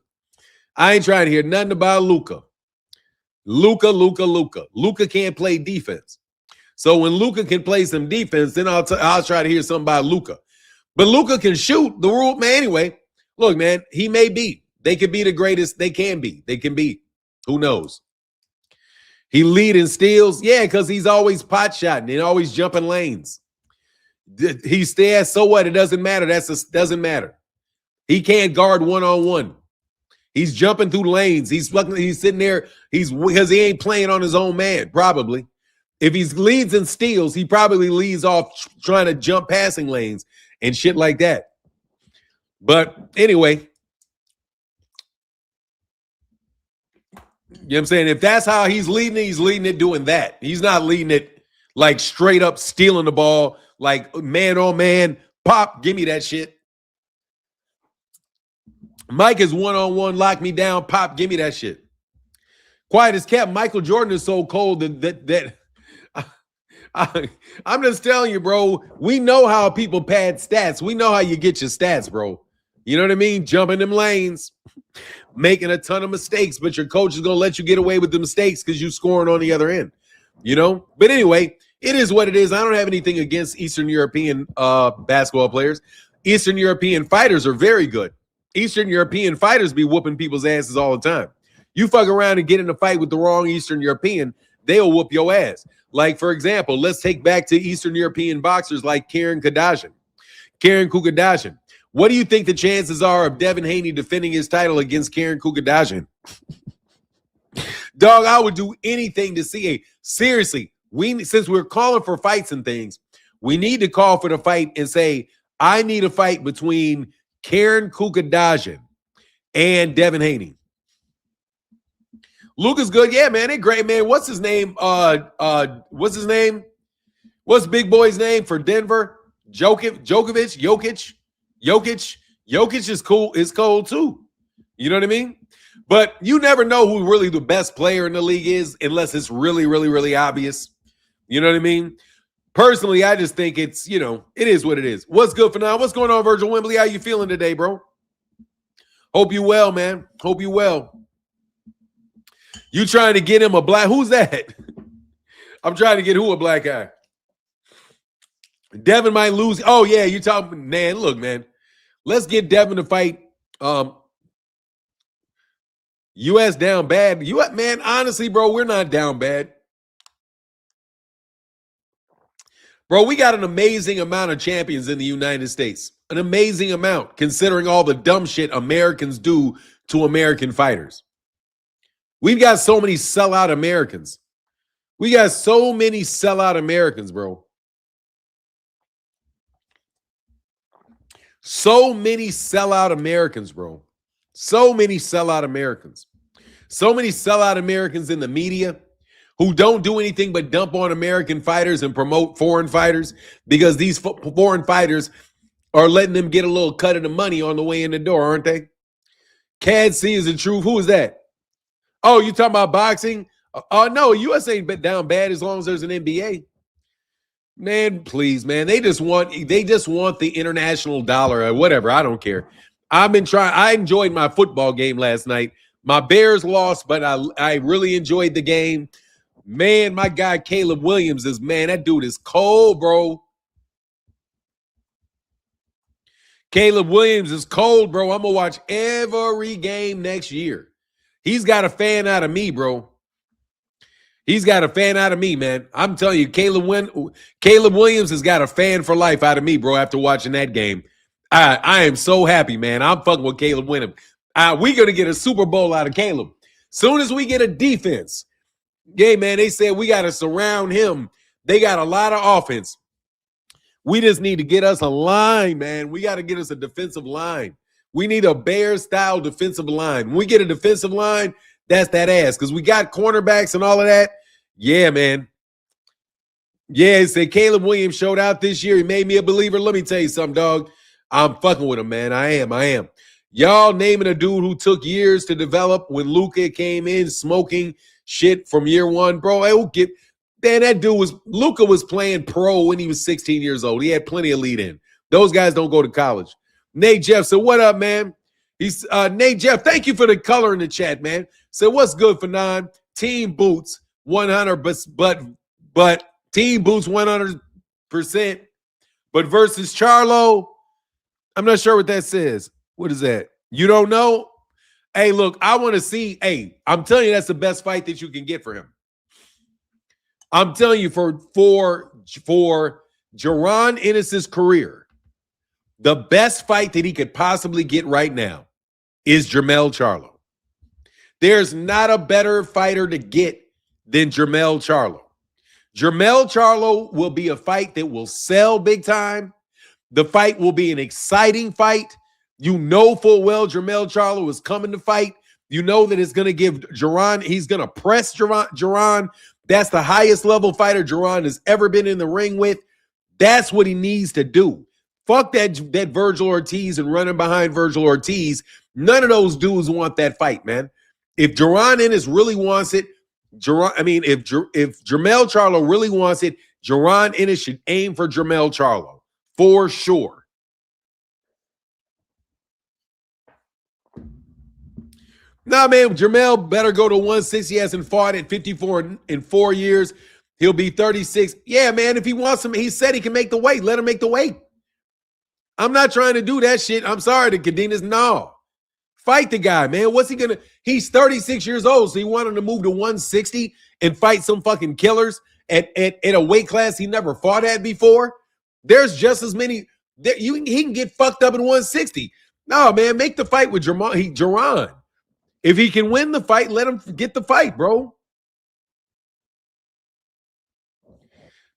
I ain't trying to hear nothing about Luka. Luka can't play defense. So when Luka can play some defense, then I'll try to hear something about Luka. But Luka can shoot the rule, man. Anyway, look, man, he may be. They could be the greatest. They can be. They can be. Who knows? He lead in steals. Yeah, because he's always pot shotting and always jumping lanes. He stays. So what? It doesn't matter. Doesn't matter. He can't guard one-on-one. He's jumping through lanes. He's sitting there. Because he ain't playing on his own man, probably. If he leads in steals, he probably leads off trying to jump passing lanes and shit like that. But anyway, you know what I'm saying? If that's how he's leading it doing that. He's not leading it like straight up stealing the ball, like man on man, pop, give me that shit. Mike is one-on-one, lock me down, pop, give me that shit. Quiet as kept. Michael Jordan is so cold that I'm just telling you, bro, we know how people pad stats. We know how you get your stats, bro. You know what I mean? Jumping them lanes, making a ton of mistakes, but your coach is going to let you get away with the mistakes because you scoring on the other end, you know? But anyway, it is what it is. I don't have anything against Eastern European basketball players. Eastern European fighters are very good. Eastern European fighters be whooping people's asses all the time. You fuck around and get in a fight with the wrong Eastern European, they'll whoop your ass. Like, for example, let's take back to Eastern European boxers like Karen Kukadashian. What do you think the chances are of Devin Haney defending his title against Karen Kukadashian? Dog, I would do anything to see seriously, since we're calling for fights and things, we need to call for the fight and say, I need a fight between Karen Kukadashian and Devin Haney. Luka's good. Yeah, man. They're great, man. What's his name? What's his name? What's Big Boy's name for Denver? Jokic. Jokic is cool. Is cold too. You know what I mean? But you never know who really the best player in the league is unless it's really, really, really obvious. You know what I mean? Personally, I just think it's, you know, it is what it is. What's good for now? What's going on, Virgil Wembley? How you feeling today, bro? Hope you well, man. Hope you well. You trying to get him a black? Who's that? I'm trying to get who a black guy? Devin might lose. Oh, yeah, you talking, man. Look, man. Let's get Devin to fight. U.S. down bad. Man, honestly, bro, we're not down bad. Bro, we got an amazing amount of champions in the United States. An amazing amount, considering all the dumb shit Americans do to American fighters. We've got so many sellout Americans. We got so many sellout Americans, bro. So many sellout Americans, bro. So many sellout Americans. So many sellout Americans in the media who don't do anything but dump on American fighters and promote foreign fighters because these foreign fighters are letting them get a little cut of the money on the way in the door, aren't they? Cad C is the truth. Who is that? Oh, you talking about boxing? No, US ain't down bad as long as there's an NBA. Man, please, man. They just want the international dollar or whatever. I don't care. I enjoyed my football game last night. My Bears lost, but I really enjoyed the game. Man, my guy Caleb Williams that dude is cold, bro. Caleb Williams is cold, bro. I'm going to watch every game next year. He's got a fan out of me, bro. He's got a fan out of me, man. I'm telling you, Caleb Williams has got a fan for life out of me, bro, after watching that game. I am so happy, man. I'm fucking with Caleb Williams. We're going to get a Super Bowl out of Caleb. Soon as we get a defense. Yeah, man, they said we got to surround him. They got a lot of offense. We just need to get us a line, man. We got to get us a defensive line. We need a Bears-style defensive line. When we get a defensive line, that's that ass. Because we got cornerbacks and all of that. Yeah, man. Yeah, it said Caleb Williams showed out this year. He made me a believer. Let me tell you something, dog. I'm fucking with him, man. I am. Y'all naming a dude who took years to develop when Luka came in smoking shit from year one, bro. Luka was playing pro when he was 16 years old. He had plenty of lead in. Those guys don't go to college. Nate Jeff said, what up, man? He's Nate Jeff, thank you for the color in the chat, man. So what's good for nine? Team Boots 100, but Team Boots 100%. But versus Charlo, I'm not sure what that says. What is that? You don't know? Hey, look, I want to see. Hey, I'm telling you, that's the best fight that you can get for him. I'm telling you, for Jaron Ennis' career, the best fight that he could possibly get right now is Jermell Charlo. There's not a better fighter to get than Jermell Charlo. Jermell Charlo will be a fight that will sell big time. The fight will be an exciting fight. You know full well Jermell Charlo is coming to fight. You know that it's going to give Jaron, he's going to press Jaron. That's the highest level fighter Jaron has ever been in the ring with. That's what he needs to do. Fuck that Virgil Ortiz and running behind Virgil Ortiz. None of those dudes want that fight, man. If Jaron Ennis really wants it, if Jermell Charlo really wants it, Jaron Ennis should aim for Jermell Charlo for sure. Nah, man, Jermell better go to 160. He hasn't fought at 54 in 4 years. He'll be 36. Yeah, man, if he wants him, he said he can make the weight. Let him make the weight. I'm not trying to do that shit. I'm sorry to Cadenas. No. Fight the guy, man. What's he going to? He's 36 years old, so he wanted to move to 160 and fight some fucking killers at a weight class he never fought at before. There's just as many. He can get fucked up at 160. No, man, make the fight with Jaron. If he can win the fight, let him get the fight, bro.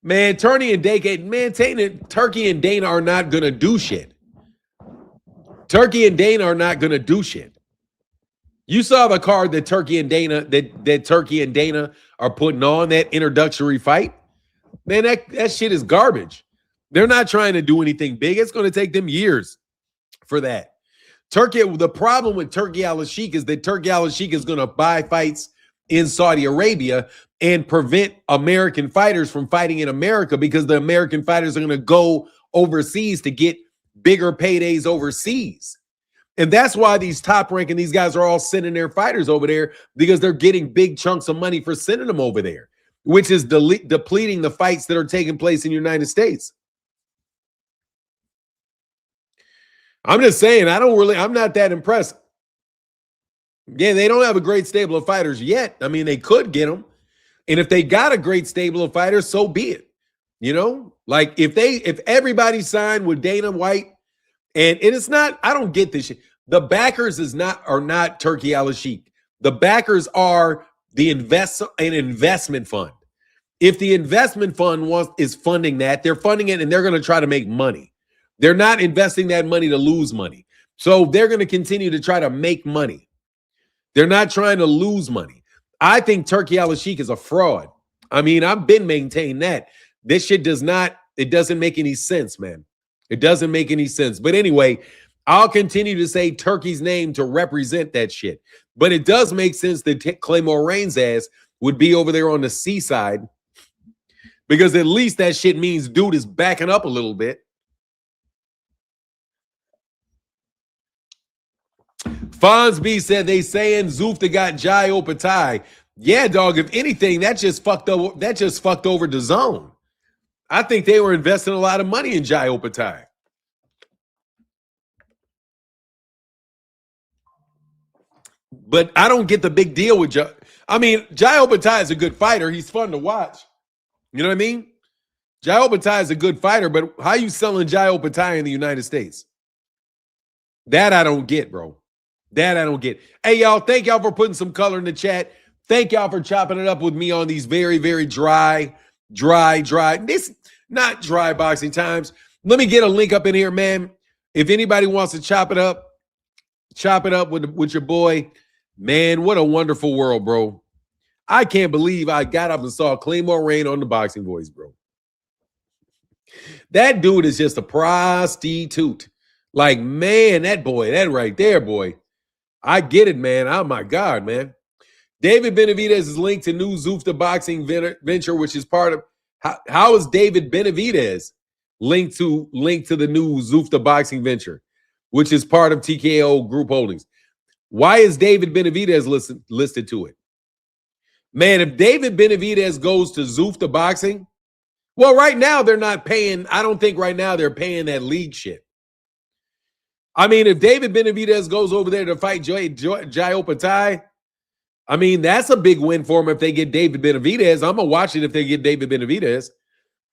Man, Turkey and Dana are not going to do shit. Turkey and Dana are not going to do shit. You saw the card that Turkey and Dana that Turkey and Dana are putting on that introductory fight. Man, that shit is garbage. They're not trying to do anything big. It's going to take them years for that. Turkey, the problem with Turkey Al-Sheikh is that Turkey Al-Sheikh is going to buy fights in Saudi Arabia and prevent American fighters from fighting in America because the American fighters are going to go overseas to get bigger paydays overseas. And that's why these top ranking, these guys are all sending their fighters over there because they're getting big chunks of money for sending them over there, which is depleting the fights that are taking place in the United States. I'm just saying, I'm not that impressed. Yeah, they don't have a great stable of fighters yet. I mean, they could get them. And if they got a great stable of fighters, so be it. You know, like if everybody signed with Dana White, and it's not, I don't get this shit. The backers are not Turkey Al-Sheikh. The backers are an investment fund. If the investment fund is funding that, they're funding it and they're going to try to make money. They're not investing that money to lose money. So they're going to continue to try to make money. They're not trying to lose money. I think Turkey Al-Sheikh is a fraud. I mean, I've been maintaining that. This shit it doesn't make any sense, man. It doesn't make any sense. But anyway, I'll continue to say Turkey's name to represent that shit. But it does make sense that Claymore Reigns' ass would be over there on the seaside because at least that shit means dude is backing up a little bit. Fonz B said they saying Zufta got Jai Opatai. Yeah, dog. If anything, that just fucked over the zone. I think they were investing a lot of money in Jai Opatai. But I don't get the big deal with Jai. I mean, Jai Opatai is a good fighter. He's fun to watch. You know what I mean? Jai Opatai is a good fighter, but how you selling Jai Opatai in the United States? That I don't get, bro. That I don't get. Hey, y'all, thank y'all for putting some color in the chat. Thank y'all for chopping it up with me on these very, very dry. This not dry boxing times. Let me get a link up in here, man. If anybody wants to chop it up with your boy. Man, what a wonderful world, bro. I can't believe I got up and saw Claymore Reign on the Boxing Voice, bro. That dude is just a prostitute. Like, man, that right there, boy. I get it, man. Oh, my God, man. David Benavidez is linked to new Zufta boxing venture, which is part of how is David Benavidez linked to the new Zufta boxing venture, which is part of TKO Group Holdings. Why is David Benavidez listed to it? Man, if David Benavidez goes to Zufta boxing, well, right now they're not paying. I don't think right now they're paying that league shit. I mean, if David Benavidez goes over there to fight Jai Opatai, I mean, that's a big win for him if they get David Benavidez. I'm going to watch it if they get David Benavidez.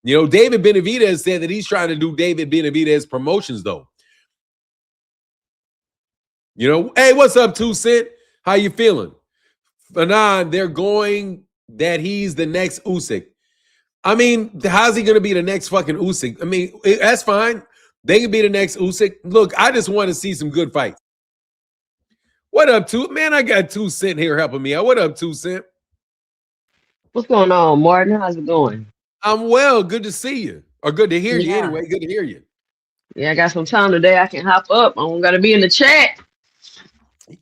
You know, David Benavidez said that he's trying to do David Benavidez promotions, though. You know, hey, what's up, 2 Cent? How you feeling? Fanon, they're going that he's the next Usyk. I mean, how's he going to be the next fucking Usyk? I mean, that's fine. They can be the next Usyk. Look, I just want to see some good fights. What up, 2? Man, I got 2 Cent here helping me out. What up, 2 Cent? What's going on, Martin? How's it going? I'm well. Good to see you. Or good to hear you anyway. Good to hear you. Yeah, I got some time today. I can hop up. I don't got to be in the chat.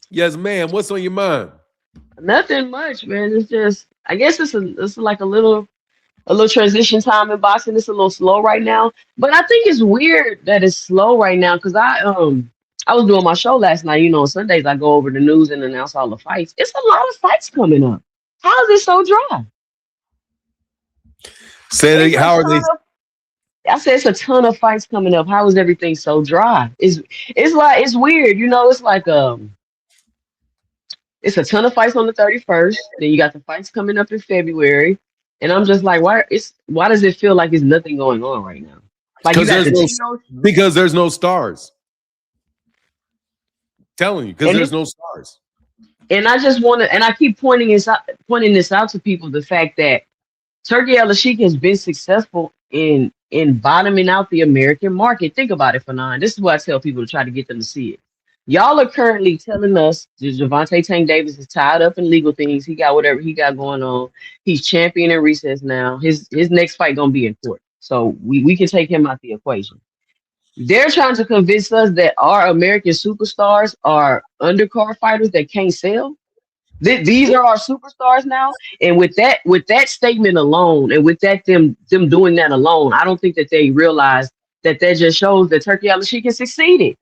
Yes, ma'am. What's on your mind? Nothing much, man. It's just, I guess it's like a little transition time in boxing. It's a little slow right now, but I think it's weird that it's slow right now because I was doing my show last night. You know, on Sundays I go over the news and announce all the fights. It's a lot of fights coming up. How is it so dry? How are they? I said it's a ton of fights coming up. How is everything so dry? It's weird. You know, it's like it's a ton of fights on the 31st. Then you got the fights coming up in February. And I'm just like, why does it feel like there's nothing going on right now? Like because there's no stars. Telling you, because there's no stars. And I just want to, and I keep pointing this out to people, the fact that Turkey Al-Sheikh has been successful in bottoming out the American market. Think about it, Fanon. This is what I tell people to try to get them to see it. Y'all are currently telling us that Javante Tank Davis is tied up in legal things. He got whatever he got going on. He's champion in recess now. His next fight gonna be in court. So we can take him out the equation. They're trying to convince us that our American superstars are undercard fighters that can't sell. These are our superstars now. And with that statement alone, and with them doing that alone, I don't think that they realize that just shows that Turkey Al-Sheikh has succeeded.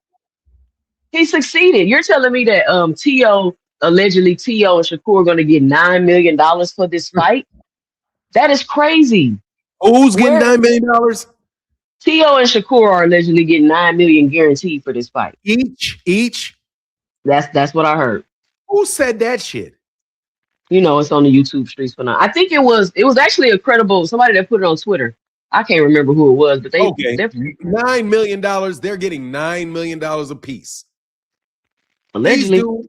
He succeeded. You're telling me that T.O. allegedly T.O. and Shakur are going to get $9 million for this fight? That is crazy. Who's getting Where $9 million? T.O. and Shakur are allegedly getting $9 million guaranteed for this fight. Each. That's what I heard. Who said that shit? You know, it's on the YouTube streets for now. I think it was actually a credible somebody that put it on Twitter. I can't remember who it was, but they're $9 million. They're getting $9 million a piece. Allegedly. These dudes,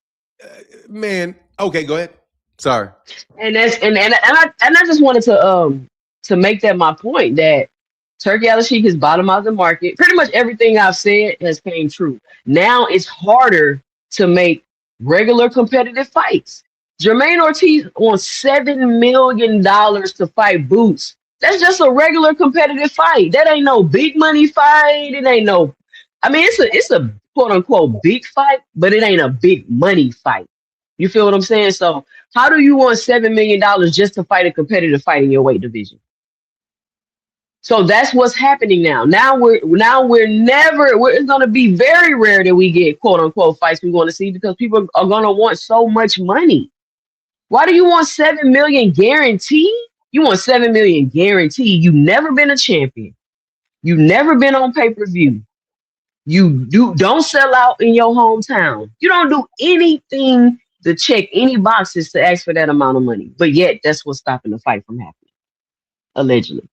man. Okay, go ahead. Sorry. And I just wanted to make that my point that Turkey Al-Sheikh has bottomed out the market. Pretty much everything I've said has came true. Now it's harder to make regular competitive fights. Jermaine Ortiz wants $7 million to fight Boots. That's just a regular competitive fight. That ain't no big money fight. It ain't no. I mean, it's a quote unquote big fight, but it ain't a big money fight. You feel what I'm saying? So how do you want $7 million just to fight a competitive fight in your weight division? So that's what's happening now. It's gonna be very rare that we get quote unquote fights we want to see because people are gonna want so much money. Why do you want $7 million guaranteed? You want $7 million guaranteed. You've never been a champion. You've never been on pay-per-view. You don't sell out in your hometown. You don't do anything to check any boxes to ask for that amount of money. But yet that's what's stopping the fight from happening. Allegedly.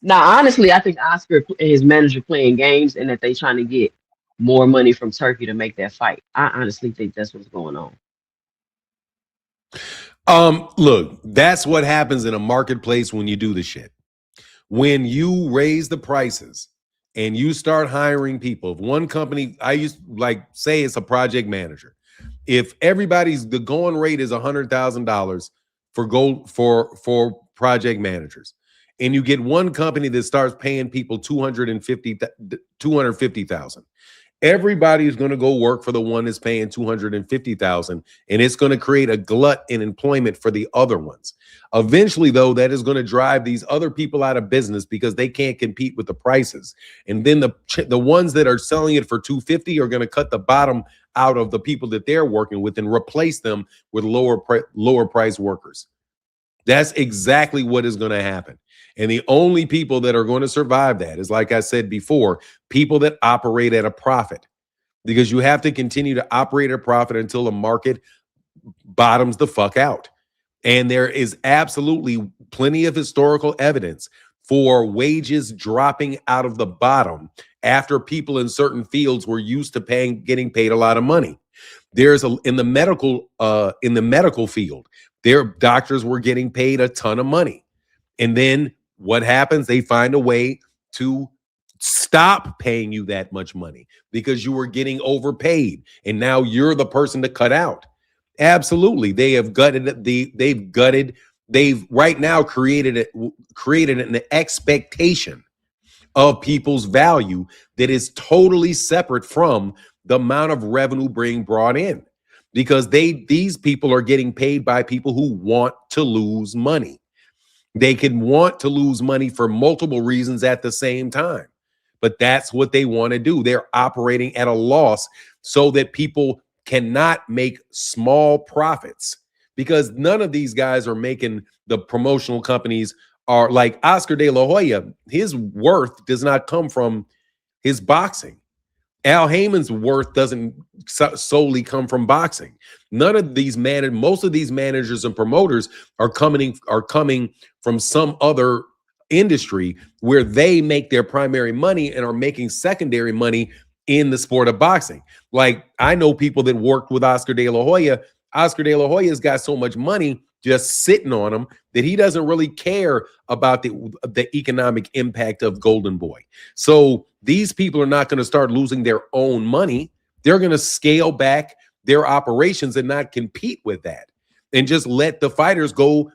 Now, honestly, I think Oscar and his manager playing games and that they trying to get more money from Turkey to make that fight. I honestly think that's what's going on. Look, that's what happens in a marketplace when you do the shit. When you raise the prices and you start hiring people, if one company, I used like say it's a project manager. If the going rate is $100,000 for project managers, and you get one company that starts paying people $250,000. Everybody's going to go work for the one that's paying $250,000, and it's going to create a glut in employment for the other ones. Eventually, though, that is going to drive these other people out of business because they can't compete with the prices. And then the ones that are selling it for $250 are going to cut the bottom out of the people that they're working with and replace them with lower price workers. That's exactly what is going to happen. And the only people that are going to survive that is, like I said before, people that operate at a profit, because you have to continue to operate at a profit until the market bottoms the fuck out. And there is absolutely plenty of historical evidence for wages dropping out of the bottom after people in certain fields were used to getting paid a lot of money. There's in the medical field, their doctors were getting paid a ton of money. And then what happens? They find a way to stop paying you that much money because you were getting overpaid. And now you're the person to cut out. Absolutely. They've right now created an expectation of people's value that is totally separate from the amount of revenue being brought in, because these people are getting paid by people who want to lose money. They can want to lose money for multiple reasons at the same time, but that's what they want to do. They're operating at a loss so that people cannot make small profits, because none of these guys are making, the promotional companies are like Oscar De La Hoya. His worth does not come from his boxing. Al Heyman's worth doesn't solely come from boxing. Most of these managers and promoters are coming from some other industry where they make their primary money and are making secondary money in the sport of boxing. Like, I know people that worked with Oscar De La Hoya. Oscar De La Hoya's got so much money just sitting on him, that he doesn't really care about the economic impact of Golden Boy. So these people are not going to start losing their own money. They're going to scale back their operations and not compete with that, and just let the fighters go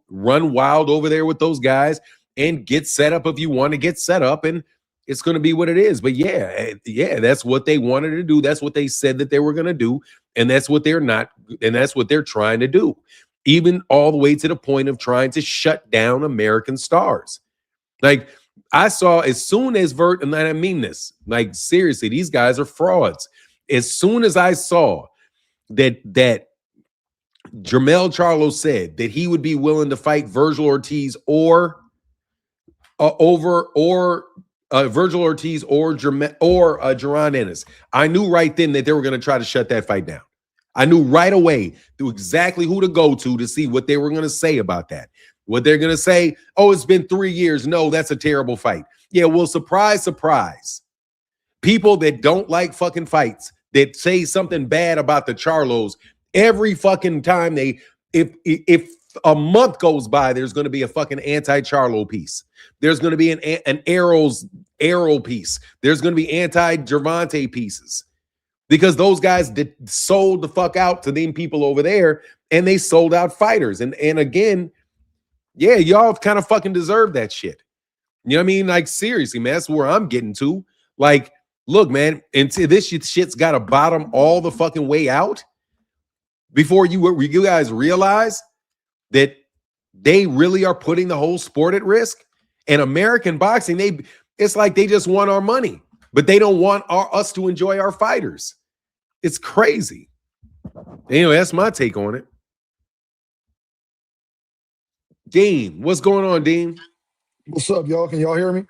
run wild over there with those guys and get set up if you want to get set up, and it's going to be what it is. But yeah, that's what they wanted to do. That's what they said that they were going to do, and that's what they're not, and that's what they're trying to do, even all the way to the point of trying to shut down American stars. Like, I saw as soon as and I mean this, like, seriously, these guys are frauds. As soon as I saw that Jermell Charlo said that he would be willing to fight Virgil Ortiz or Virgil Ortiz or Jaron Ennis, I knew right then that they were going to try to shut that fight down. I knew right away exactly who to go to see what they were going to say about that. What they're going to say, oh, it's been 3 years. No, that's a terrible fight. Yeah, well, surprise, surprise. People that don't like fucking fights, that say something bad about the Charlos, every fucking time if a month goes by, there's going to be a fucking anti-Charlo piece. There's going to be an Arrow piece. There's going to be anti-Gervonta pieces, because those guys sold the fuck out to them people over there, and they sold out fighters. And again, yeah, y'all kind of fucking deserve that shit. You know what I mean? Like, seriously, man, that's where I'm getting to. Like, look, man, until this shit's got to bottom all the fucking way out before you guys realize that they really are putting the whole sport at risk. And American boxing, it's like they just want our money, but they don't want us to enjoy our fighters. It's crazy. Anyway, that's my take on it. Dean, what's going on, Dean? What's up, y'all? Can y'all hear me?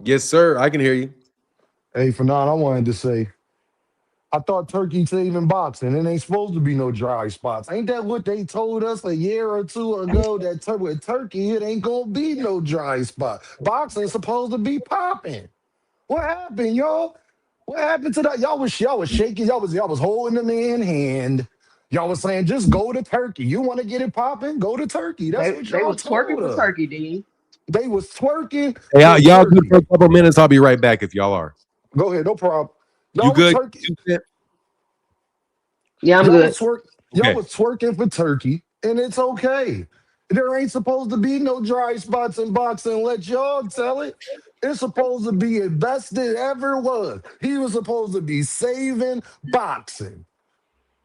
Yes, sir. I can hear you. Hey, Fanon, I wanted to say, I thought Turkey saving boxing. It ain't supposed to be no dry spots. Ain't that what they told us a year or two ago? That with Turkey, it ain't gonna be no dry spot. Boxing's supposed to be popping. What happened, y'all? What happened to that? Y'all was shaking. Y'all was holding them in hand. Y'all was saying, just go to Turkey. You want to get it popping? Go to Turkey. That's what They y'all was twerking told for us. Turkey, Dean. They was twerking Hey, for y'all good for Turkey. a couple minutes. I'll be right back if y'all are. Go ahead, no problem. You Y'all was good? Turkey. Yeah, I'm Y'all good. was y'all was twerking for Turkey, and it's okay. There ain't supposed to be no dry spots in boxing. Let y'all tell it. It's supposed to be the best it ever was. He was supposed to be saving boxing.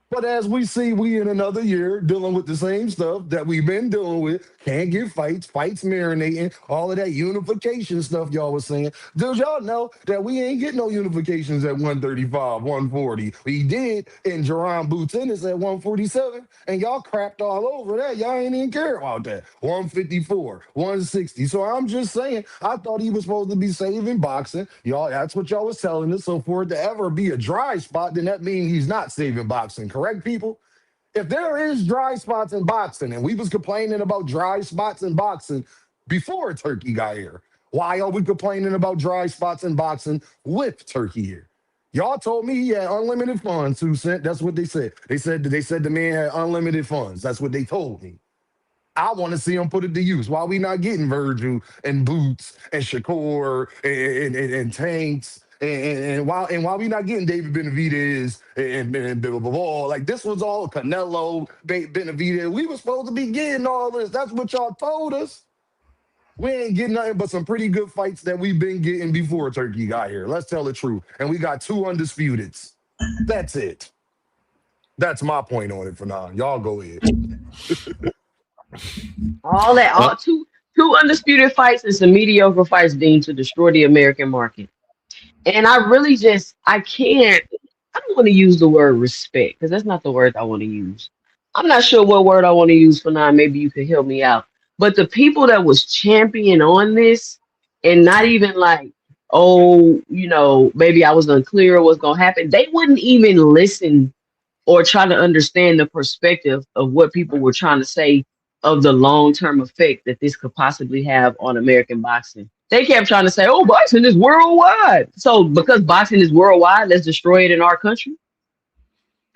But as we see, we in another year dealing with the same stuff that we've been dealing with. Can't get fights marinating, all of that unification stuff y'all was saying. Do y'all know that we ain't getting no unifications at 135, 140? We did in Jaron Boots Ennis at 147, and y'all crapped all over that. Y'all ain't even care about that. 154, 160. So I'm just saying, I thought he was supposed to be saving boxing. Y'all, that's what y'all was telling us. So for it to ever be a dry spot, then that means he's not saving boxing. Correct, people? If there is dry spots in boxing, and we was complaining about dry spots in boxing before Turkey got here, why are we complaining about dry spots in boxing with Turkey here? Y'all told me he had unlimited funds, 2 Cent. That's what they said. They said the man had unlimited funds. That's what they told me. I want to see him put it to use. Why we not getting Virgil and Boots and Shakur and Tanks and why we not getting David Benavidez and Bivol? Like, this was all Canelo, Benavidez. We were supposed to be getting all this. That's what y'all told us. We ain't getting nothing but some pretty good fights that we've been getting before Turkey got here. Let's tell the truth. And we got 2 undisputeds. That's it. That's my point on it for now. Y'all go ahead. All two undisputed fights and some mediocre fights, Dean, to destroy the American market. And I really I can't, I don't want to use the word respect, because that's not the word I want to use. I'm not sure what word I want to use for now. Maybe you could help me out. But the people that was champion on this, and not even like, oh, maybe I was unclear what's going to happen, they wouldn't even listen or try to understand the perspective of what people were trying to say of the long-term effect that this could possibly have on American boxing. They kept trying to say, oh, boxing is worldwide. So because boxing is worldwide, let's destroy it in our country.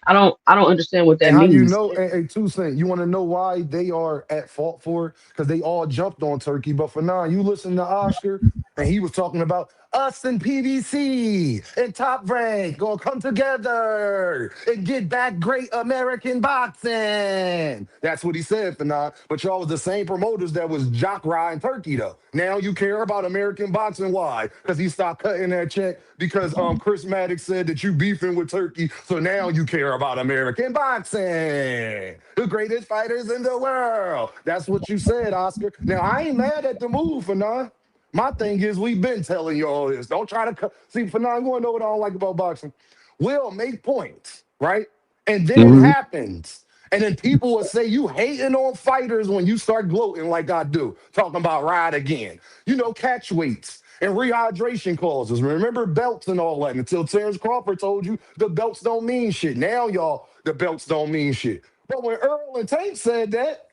I don't understand what that And how you means. know, hey, 2 Cent, you want to know why they are at fault for it? Because they all jumped on Turkey. But for now, you listen to Oscar, and he was talking about us and PBC and Top Rank gonna come together and get back great American boxing. That's what he said, Fanon. But y'all was the same promoters that was jock riding Turkey, though. Now you care about American boxing. Why? Because he stopped cutting that check because Chris Maddox said that you beefing with Turkey, so now you care about American boxing, the greatest fighters in the world. That's what you said, Oscar. Now I ain't mad at the move, Fanon. My thing is, we've been telling you all this. Don't try to see, Fanon. You want to know what I don't like about boxing? We'll make points, right? And then it Mhm. happens. And then people will say you hating on fighters when you start gloating like I do, talking about ride again. You know, catch weights and rehydration clauses. Remember belts and all that until Terrence Crawford told you the belts don't mean shit. Now, y'all, the belts don't mean shit. But when Earl and Tank said that,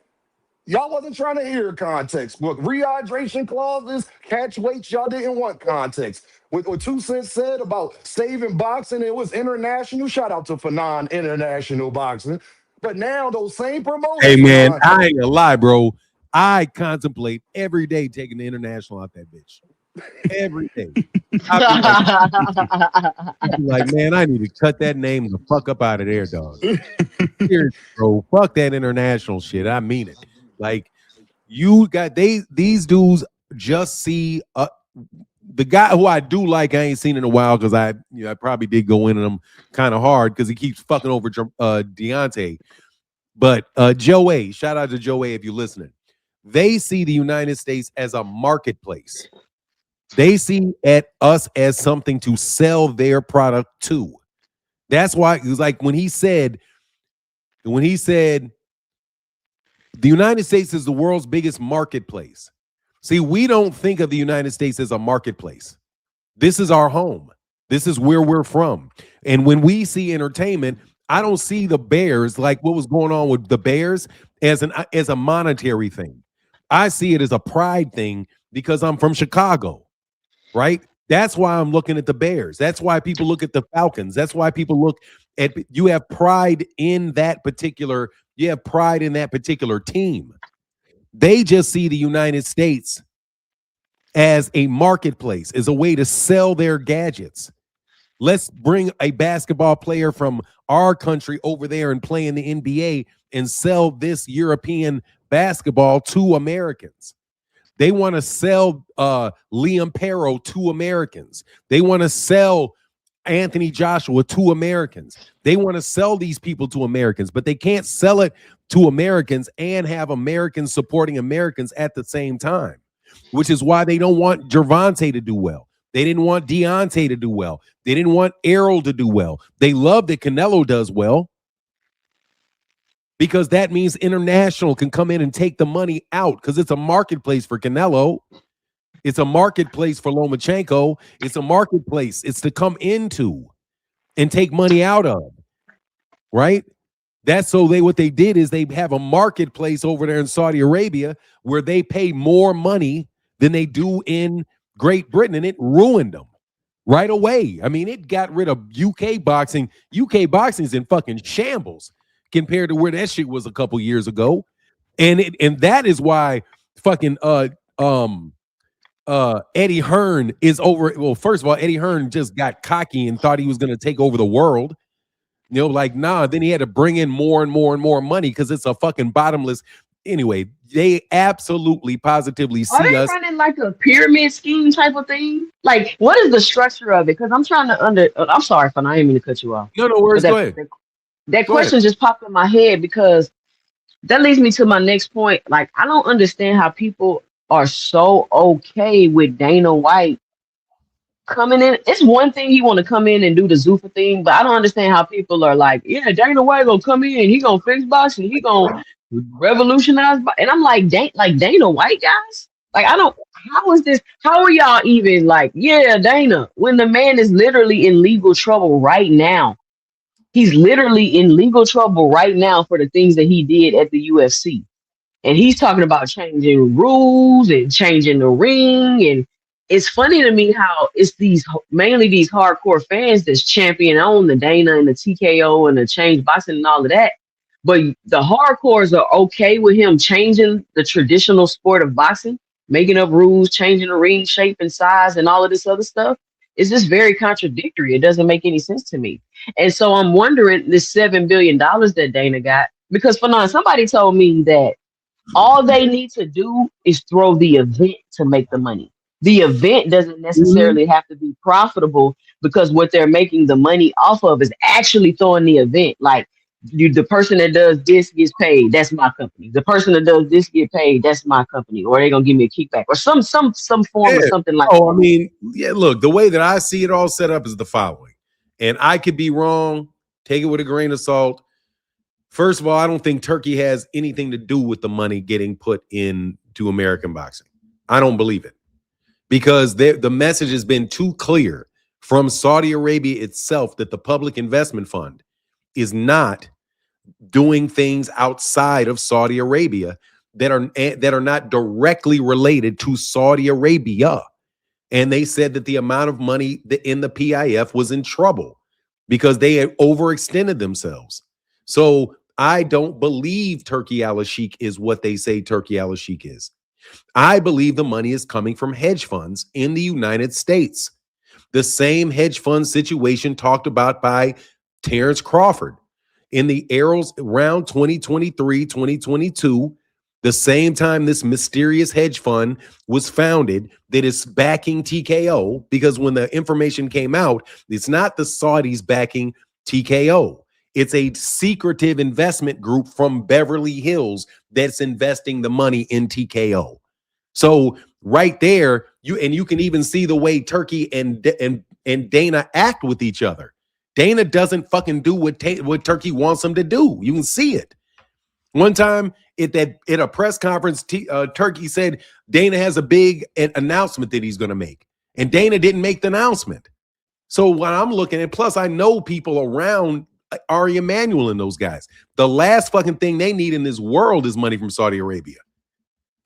y'all wasn't trying to hear context. Look, rehydration clauses, catch weights, y'all didn't want context. What 2 Cent said about saving boxing, it was international. Shout out to Fanon International Boxing. But now those same Hey promoters, man, Fanon, I ain't gonna lie, bro. I contemplate every day taking the international out that bitch. Every day. I'd be like, man, I need to cut that name the fuck up out of there, dog. Seriously, bro. Fuck that international shit. I mean it. Like you got these dudes just see the guy who I do like. I ain't seen in a while because I probably did go in on him kind of hard because he keeps fucking over Deontay. But Joe A, shout out to Joe A if you're listening. They see the United States as a marketplace. They see at us as something to sell their product to. That's why it was like when he said the United States is the world's biggest marketplace. See, we don't think of the United States as a marketplace. This is our home. This is where we're from. And when we see entertainment, I don't see the Bears like what was going on with the Bears as a monetary thing. I see it as a pride thing because I'm from Chicago, right? That's why I'm looking at the Bears. That's why people look at the Falcons. That's why people look at you have pride in that particular team. They just see the United States as a marketplace, as a way to sell their gadgets. Let's bring a basketball player from our country over there and play in the NBA and sell this European basketball to Americans. They want to sell Liam Perro to Americans. They want to sell Anthony Joshua to Americans. They want to sell these people to Americans, but they can't sell it to Americans and have Americans supporting Americans at the same time, which is why they don't want Gervonta to do well. They didn't want Deontay to do well. They didn't want Errol to do well. They love that Canelo does well because that means international can come in and take the money out because it's a marketplace for Canelo. It's a marketplace for Lomachenko. It's a marketplace. It's to come into and take money out of, right? That's so what they did is they have a marketplace over there in Saudi Arabia where they pay more money than they do in Great Britain, and it ruined them right away. I mean, it got rid of UK boxing. UK boxing is in fucking shambles compared to where that shit was a couple years ago. And that is why fucking Eddie Hearn is over. Well, first of all, Eddie Hearn just got cocky and thought he was going to take over the world. You know, like, nah, then he had to bring in more and more and more money because it's a fucking bottomless. Anyway, they absolutely, positively Are see they us. running like a pyramid scheme type of thing? Like, what is the structure of it? Because I'm trying to I'm sorry, fun. I didn't mean to cut you off. No But worries. Go ahead. that Go ahead. question just popped in my head because that leads me to my next point. Like, I don't understand how people are so okay with Dana White coming in. It's one thing he want to come in and do the Zuffa thing, but I don't understand how people are like, yeah, Dana White gonna come in, he gonna fix boxing, he gonna revolutionize. And I'm like, Dana White guys, like I don't. How is this? How are y'all even like, yeah, Dana, when the man is literally in legal trouble right now? He's literally in legal trouble right now for the things that he did at the UFC. And he's talking about changing rules and changing the ring. And it's funny to me how it's mainly these hardcore fans that's champion on the Dana and the TKO and the change boxing and all of that. But the hardcores are okay with him changing the traditional sport of boxing, making up rules, changing the ring shape and size and all of this other stuff. It's just very contradictory. It doesn't make any sense to me. And so I'm wondering this $7 billion that Dana got, because for now, somebody told me that all they need to do is throw the event to make the money. The event doesn't necessarily have to be profitable because what they're making the money off of is actually throwing the event. Like the person that does this gets paid, that's my company. The person that does this get paid, that's my company. Or they're gonna give me a kickback or some form of something like that. I mean, yeah, look, the way that I see it all set up is the following. And I could be wrong, take it with a grain of salt. First of all, I don't think Turkey has anything to do with the money getting put into American boxing. I don't believe it because the message has been too clear from Saudi Arabia itself that the Public Investment Fund is not doing things outside of Saudi Arabia that are not directly related to Saudi Arabia. And they said that the amount of money in the PIF was in trouble because they had overextended themselves. So I don't believe Turkey al-Sheikh is what they say Turkey al-Sheikh is. I believe the money is coming from hedge funds in the United States. The same hedge fund situation talked about by Terrence Crawford in the Arrows around 2023, 2022, the same time this mysterious hedge fund was founded that is backing TKO, because when the information came out, it's not the Saudis backing TKO. It's a secretive investment group from Beverly Hills that's investing the money in TKO. So right there, you can even see the way Turkey and Dana act with each other. Dana doesn't fucking do what Turkey wants him to do. You can see it. One time at a press conference, Turkey said Dana has a big announcement that he's going to make, and Dana didn't make the announcement. So when I'm looking at, plus I know people around Ari Emanuel and those guys. The last fucking thing they need in this world is money from Saudi Arabia.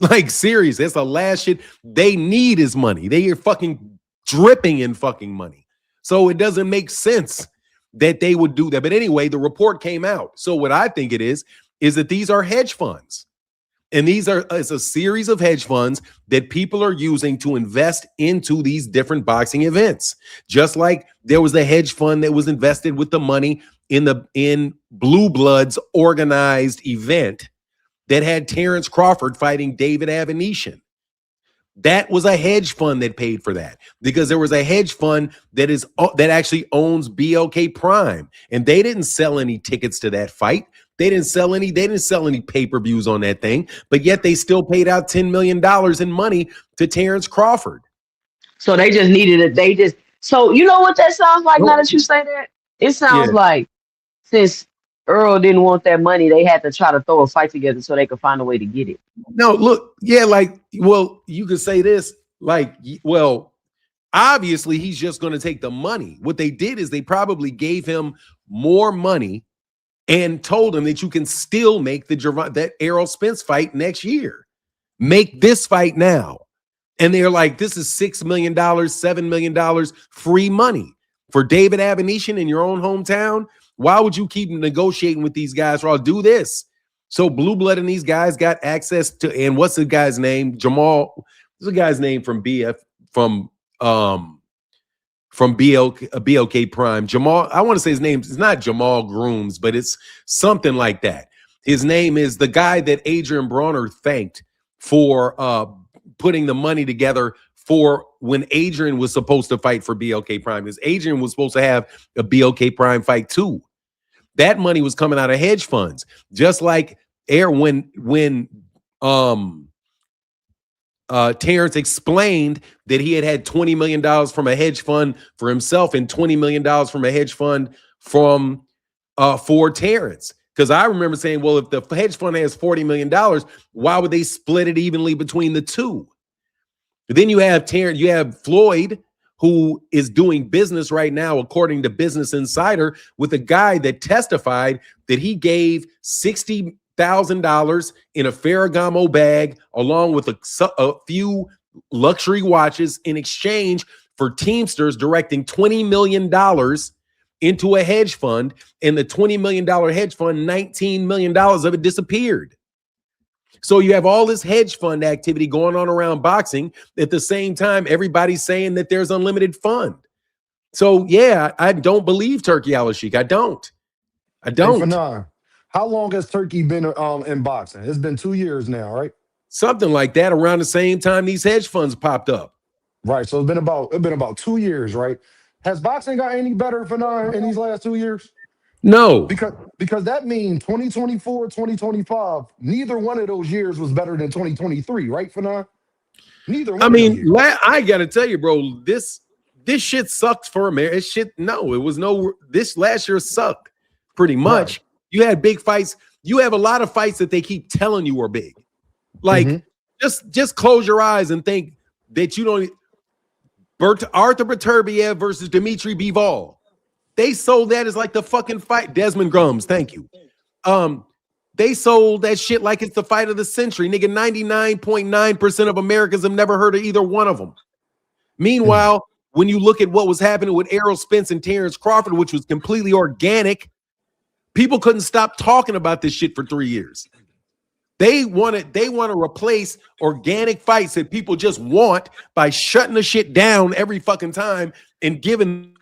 Like, serious. That's the last shit they need is money. They are fucking dripping in fucking money. So it doesn't make sense that they would do that. But anyway, the report came out. So what I think it is that these are hedge funds. And it's a series of hedge funds that people are using to invest into these different boxing events. Just like there was a hedge fund that was invested with the money in Blue Bloods organized event that had Terrence Crawford fighting David Avanesyan. That was a hedge fund that paid for that, because there was a hedge fund that actually owns BLK Prime, and they didn't sell any tickets to that fight. They didn't sell any pay-per-views on that thing, but yet they still paid out $10 million in money to Terrence Crawford. So they just needed it. So you know what that sounds like now that you say that? It sounds like since Earl didn't want that money, they had to try to throw a fight together so they could find a way to get it. No, look, you could say this, obviously he's just going to take the money. What they did is they probably gave him more money and told him that you can still make that Errol Spence fight next year. Make this fight now. And they're like, this is $6 million, $7 million free money for David Avanesyan in your own hometown. Why would you keep negotiating with these guys? I'll do this. So Blue Blood and these guys got access to, and what's the guy's name? Jamal. What's the guy's name from BLK Prime? Jamal. I want to say his name. It's not Jamal Grooms, but it's something like that. His name is the guy that Adrian Bronner thanked for putting the money together for when Adrian was supposed to fight for BLK Prime, because Adrian was supposed to have a BLK Prime fight too. That money was coming out of hedge funds, just like when Terrence explained that he had $20 million from a hedge fund for himself and $20 million from a hedge fund for Terrence. Because I remember saying, well, if the hedge fund has $40 million, why would they split it evenly between the two? But then you have Terrence, you have Floyd, who is doing business right now, according to Business Insider, with a guy that testified that he gave $60,000 in a Ferragamo bag, along with a few luxury watches in exchange for Teamsters directing $20 million into a hedge fund, and the $20 million hedge fund, $19 million of it disappeared. So you have all this hedge fund activity going on around boxing. At the same time, everybody's saying that there's unlimited fund. So yeah, I don't believe Turkey Al-Sheikh. I don't. Hey, Fanon, how long has Turkey been in boxing? It's been 2 years now, right? Something like that around the same time these hedge funds popped up. Right. So it's been about 2 years, right? Has boxing got any better, Fanon, in these last 2 years? No. Because that means 2024, 2025, neither one of those years was better than 2023, right, Fanon? Neither one. I mean, I gotta tell you, bro, this shit sucked for America. This last year sucked pretty much. Right. You had big fights. You have a lot of fights that they keep telling you are big. Like, just close your eyes and think that you don't. Arthur Beterbiev versus Dimitri Bivol. They sold that as like the fucking fight. Desmond Grums, thank you. They sold that shit like it's the fight of the century. Nigga, 99.9% of Americans have never heard of either one of them. Meanwhile, when you look at what was happening with Errol Spence and Terrence Crawford, which was completely organic, people couldn't stop talking about this shit for 3 years. They want to replace organic fights that people just want by shutting the shit down every fucking time and giving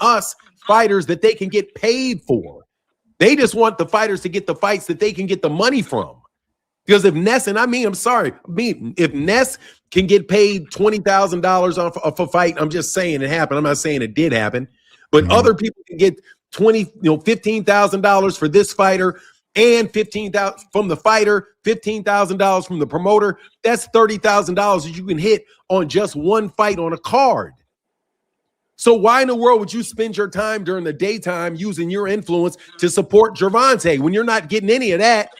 us fighters that they can get paid for. They just want the fighters to get the fights that they can get the money from. Because if Ness, and if Ness can get paid $20,000 off a fight, I'm just saying it happened. I'm not saying it did happen, but other people can get $15,000 for this fighter and $15,000 from the fighter, $15,000 from the promoter. That's $30,000 that you can hit on just one fight on a card. So why in the world would you spend your time during the daytime using your influence to support Gervonta when you're not getting any of that?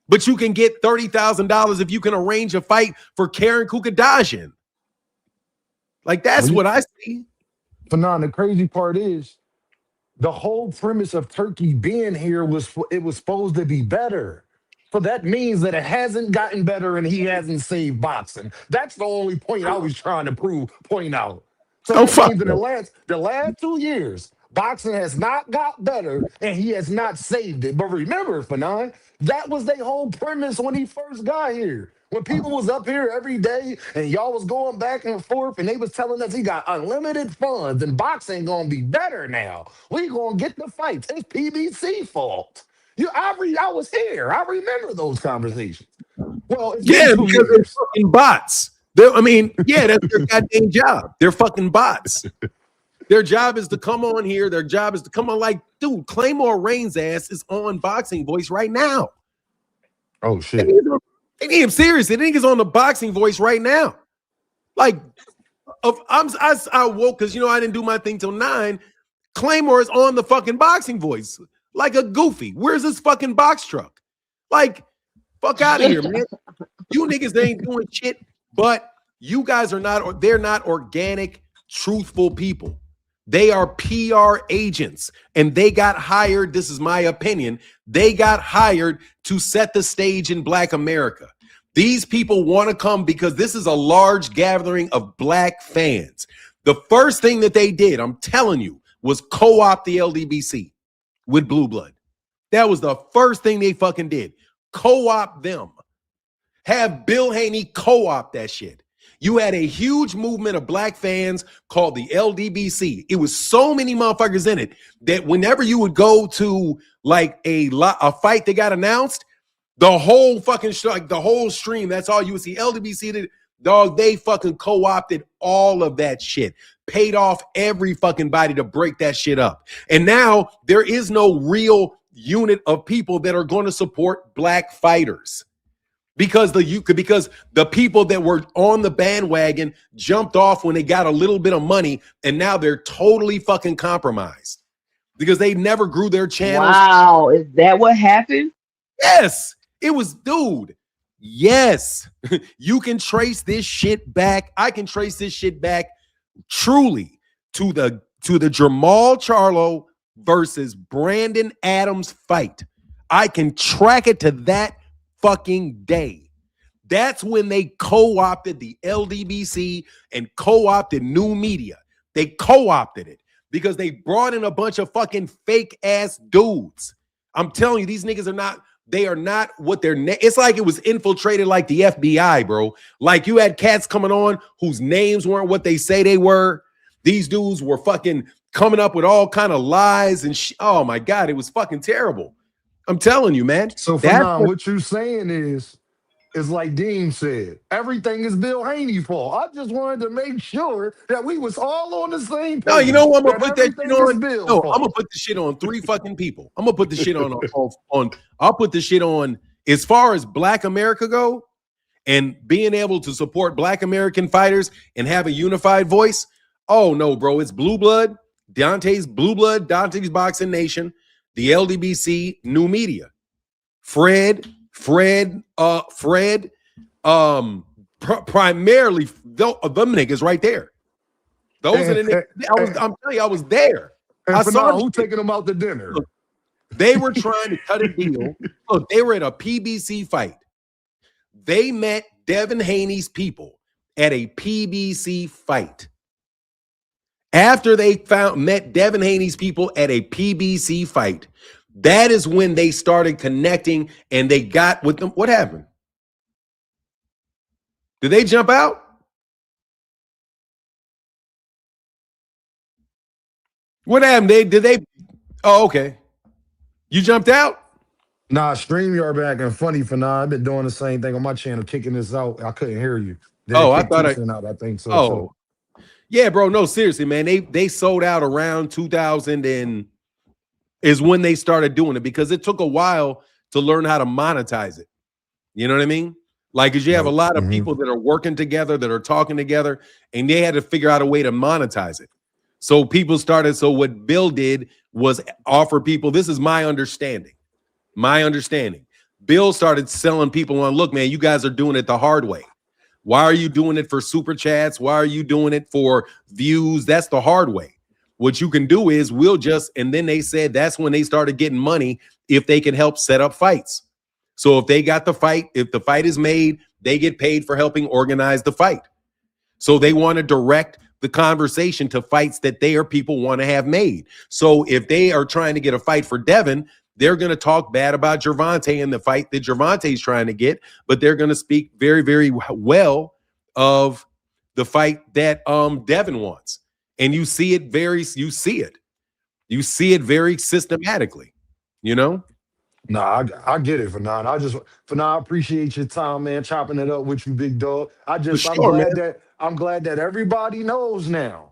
But you can get $30,000 if you can arrange a fight for Karen Kukadashian. Like, that's what I see. Fanon, the crazy part is the whole premise of Turkey being here was supposed to be better. So that means that it hasn't gotten better and he hasn't saved boxing. That's the only point I was trying to point out. So that means in the last 2 years, boxing has not got better and he has not saved it. But remember, Fanon, that was their whole premise when he first got here. When people was up here every day and y'all was going back and forth and they was telling us he got unlimited funds and boxing gonna be better now. We gonna get the fights. It's PBC fault. I was here. I remember those conversations. Well, it's been 2 years. They're fucking bots. That's their goddamn job. They're fucking bots. Their job is to come on here. Their job is to come on like, dude, Claymore Reigns' ass is on Boxing Voice right now. Oh, shit. They need him serious. They think he's on the Boxing Voice right now. Like, I woke because, I didn't do my thing till 9. Claymore is on the fucking Boxing Voice like a goofy. Where's this fucking box truck? Like, fuck out of here, man. You niggas, they ain't doing shit. But you guys they're not organic, truthful people. They are PR agents, and they got hired. This is my opinion. They got hired to set the stage in Black America. These people want to come because this is a large gathering of Black fans. The first thing that they did, I'm telling you, was co-opt the LDBC with Blue Blood. That was the first thing they fucking did. Co-opt them. Have Bill Haney co-opt that shit. You had a huge movement of Black fans called the LDBC. It was so many motherfuckers in it that whenever you would go to like a fight that got announced, the whole fucking the whole stream, that's all you would see. LDBC, dog, they fucking co-opted all of that shit. Paid off every fucking body to break that shit up. And now there is no real unit of people that are going to support Black fighters. Because the people that were on the bandwagon jumped off when they got a little bit of money, and now they're totally fucking compromised because they never grew their channels. Wow, is that what happened? Yes, it was, dude. Yes, you can trace this shit back. I can trace this shit back truly to the Jermell Charlo versus Brandon Adams fight. I can track it to that fucking day. That's when they co-opted the LDBC and co-opted new media. They co-opted it because they brought in a bunch of fucking fake ass dudes. I'm telling you, these niggas are not, they are not what they're, it's like it was infiltrated like the FBI, bro. Like you had cats coming on whose names weren't what they say they were. These dudes were fucking coming up with all kind of lies and oh my God, it was fucking terrible. I'm telling you, man. So for now, what you're saying is like Dean said, everything is Bill Haney's fault. I just wanted to make sure that we was all on the same page. No, you know what? I'm gonna put that shit on. No, I'm gonna put the shit on 3 fucking people. I'm gonna put the shit on I'll put the shit on as far as Black America go and being able to support Black American fighters and have a unified voice. Oh no, bro, it's Blue Blood, Dante's Boxing Nation, the LDBC, New Media, Fred, primarily them niggas right there. Those are the niggas. I'm telling you, I was there. I saw who taking them out to dinner. Look, they were trying to cut a deal. Look, they were at a PBC fight. They met Devin Haney's people at a PBC fight. After they met Devin Haney's people at a PBC fight, that is when they started connecting and they got with them. What happened? Did they jump out? What happened? Oh, okay. You jumped out? Nah, StreamYard been acting funny for now. I've been doing the same thing on my channel, kicking this out. I couldn't hear you. I thought I think so. Oh, yeah, bro. No, seriously, man. They sold out around 2000 and is when they started doing it because it took a while to learn how to monetize it. You know what I mean? Like, because you have a lot of people that are working together, that are talking together, and they had to figure out a way to monetize it. So people started. So what Bill did was offer people. This is my understanding. Bill started selling people on, look, man, you guys are doing it the hard way. Why are you doing it for super chats? Why are you doing it for views? That's the hard way. What you can do is and then they said that's when they started getting money if they can help set up fights. So if they got the fight, if the fight is made, they get paid for helping organize the fight. So they want to direct the conversation to fights that people want to have made. So if they are trying to get a fight for Devin, they're going to talk bad about Gervonta and the fight that Gervonta's trying to get, but they're going to speak very, very well of the fight that Devin wants. And you see it very systematically, you know? Nah, I get it, Fanon. I appreciate your time, man, chopping it up with you, big dog. I'm glad that everybody knows now.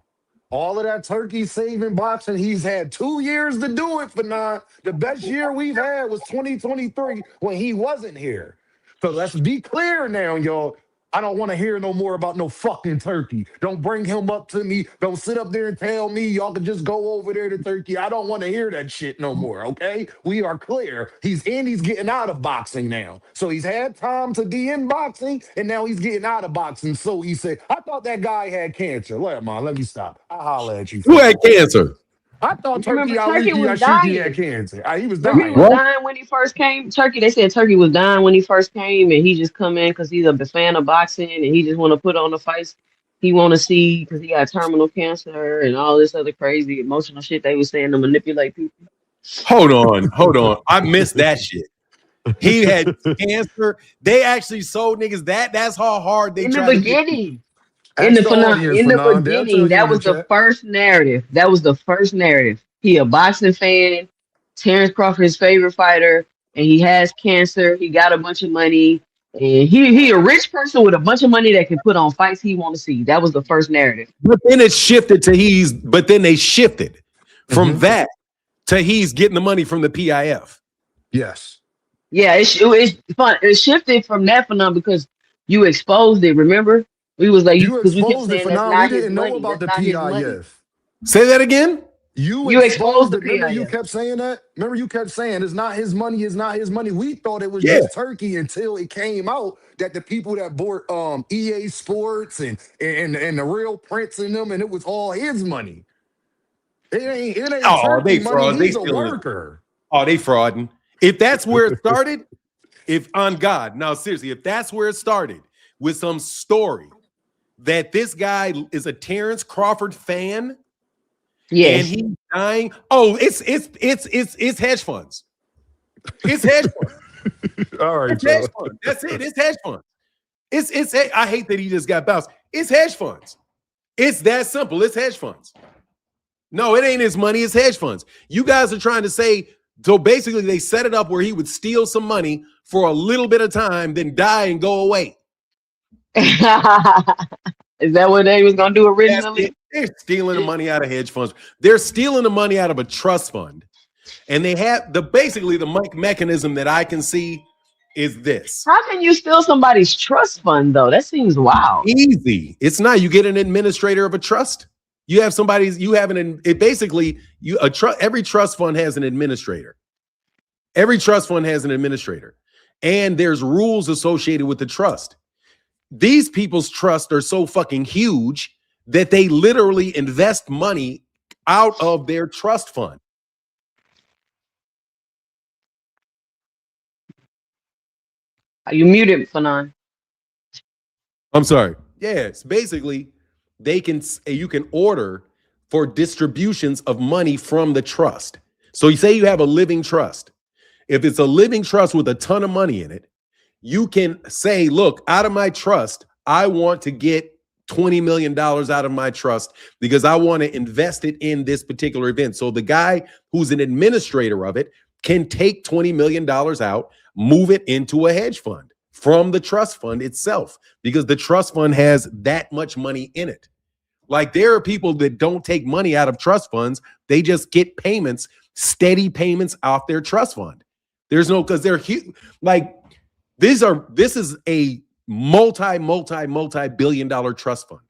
All of that turkey saving boxing, he's had 2 years to do it, Fanon. The best year we've had was 2023 when he wasn't here. So let's be clear now, y'all. I don't want to hear no more about no fucking turkey. Don't bring him up to me. Don't sit up there and tell me y'all can just go over there to Turkey. I don't want to hear that shit no more, okay? We are clear. He's getting out of boxing now. So he's had time to be in boxing, and now he's getting out of boxing. So he said, I thought that guy had cancer. Let me stop. I'll holler at you. Who had cancer? I thought Turkey was dying. He had cancer. He was dying. Turkey was dying when he first came. They said Turkey was dying when he first came, and he just come in because he's a fan of boxing, and he just want to put on the fights he want to see because he got terminal cancer and all this other crazy emotional shit they was saying to manipulate people. Hold on. I missed that shit. He had cancer. They actually sold niggas that. That's how hard they tried in the beginning. In the beginning, that was the first narrative. He a boxing fan. Terrence Crawford, his favorite fighter, and he has cancer. He got a bunch of money, and he a rich person with a bunch of money that can put on fights he want to see. That was the first narrative. But then it shifted to but then they shifted from that to he's getting the money from the PIF. Yes. Yeah, it's fun. It shifted from that phenomenon because you exposed it. Remember? We was like, you exposed it for now. We didn't know about the PIF. Say that again. You exposed it. Remember you kept saying that? Remember you kept saying it's not his money, it's not his money. We thought it was just Turkey until it came out that the people that bought EA Sports and the real Prince in them, and it was all his money. It ain't Turkey money. He's a worker. Oh, they frauding. If that's where it started, If on God, now seriously, if that's where it started with some story that this guy is a Terrence Crawford fan and Yes. he's dying, oh, it's hedge funds. It's hedge funds. All right, It's hedge Charlo. funds. That's it. It's hedge funds. It's I hate that he just got bounced. It's hedge funds. It's that simple. It's hedge funds. No, it ain't his money. It's hedge funds. You guys are trying to say, so basically they set it up where he would steal some money for a little bit of time, then die and go away. Is that what they was gonna do originally? They're stealing the money out of hedge funds. They're stealing the money out of a trust fund. And they have basically the mechanism that I can see is this. How can you steal somebody's trust fund though? That seems wild. Easy. It's not. You get an administrator of a trust. You have every trust fund has an administrator. Every trust fund has an administrator. And there's rules associated with the trust. These people's trusts are so fucking huge that they literally invest money out of their trust fund. Are you muted, Fanon? I'm sorry. Yes, basically, you can order for distributions of money from the trust. So you say you have a living trust. If it's a living trust with a ton of money in it, you can say, look, out of my trust, I want to get $20 million out of my trust because I want to invest it in this particular event. So the guy who's an administrator of it can take $20 million out, move it into a hedge fund from the trust fund itself, because the trust fund has that much money in it. Like, there are people that don't take money out of trust funds. They just get payments, steady payments off their trust fund. There's no, because they're huge. Like, this is a multi-billion dollar trust fund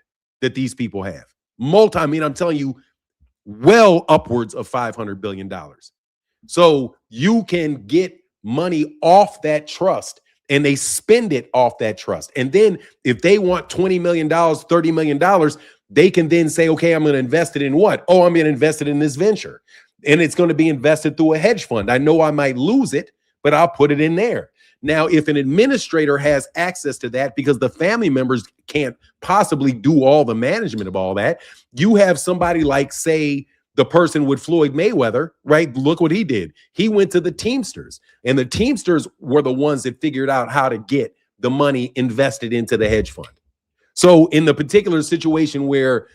that these people have. I'm telling you, well upwards of $500 billion. So you can get money off that trust and they spend it off that trust. And then if they want $20 million, $30 million, they can then say, okay, I'm going to invest it in what? Oh, I'm going to invest it in this venture. And it's going to be invested through a hedge fund. I know I might lose it, but I'll put it in there. Now, if an administrator has access to that, because the family members can't possibly do all the management of all that, you have somebody like, say, the person with Floyd Mayweather, right? Look what he did. He went to the Teamsters, and the Teamsters were the ones that figured out how to get the money invested into the hedge fund. So in the particular situation where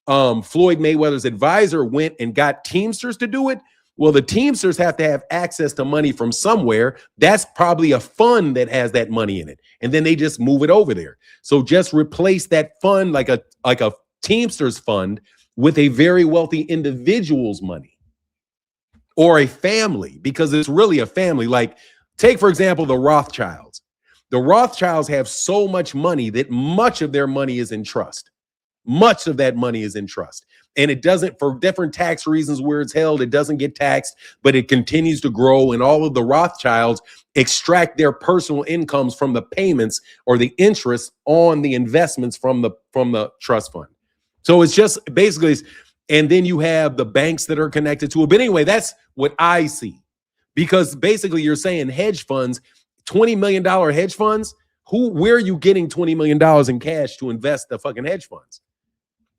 Floyd Mayweather's advisor went and got Teamsters to do it, well, the Teamsters have to have access to money from somewhere. That's probably a fund that has that money in it. And then they just move it over there. So just replace that fund like a Teamsters fund with a very wealthy individual's money or a family, because it's really a family. Like, take, for example, the Rothschilds. The Rothschilds have so much money that much of their money is in trust. Much of that money is in trust. And it doesn't, for different tax reasons where it's held, it doesn't get taxed, but it continues to grow. And all of the Rothschilds extract their personal incomes from the payments or the interest on the investments from the trust fund. So it's just basically, and then you have the banks that are connected to it. But anyway, that's what I see. Because basically you're saying hedge funds, $20 million hedge funds, where are you getting $20 million in cash to invest the fucking hedge funds?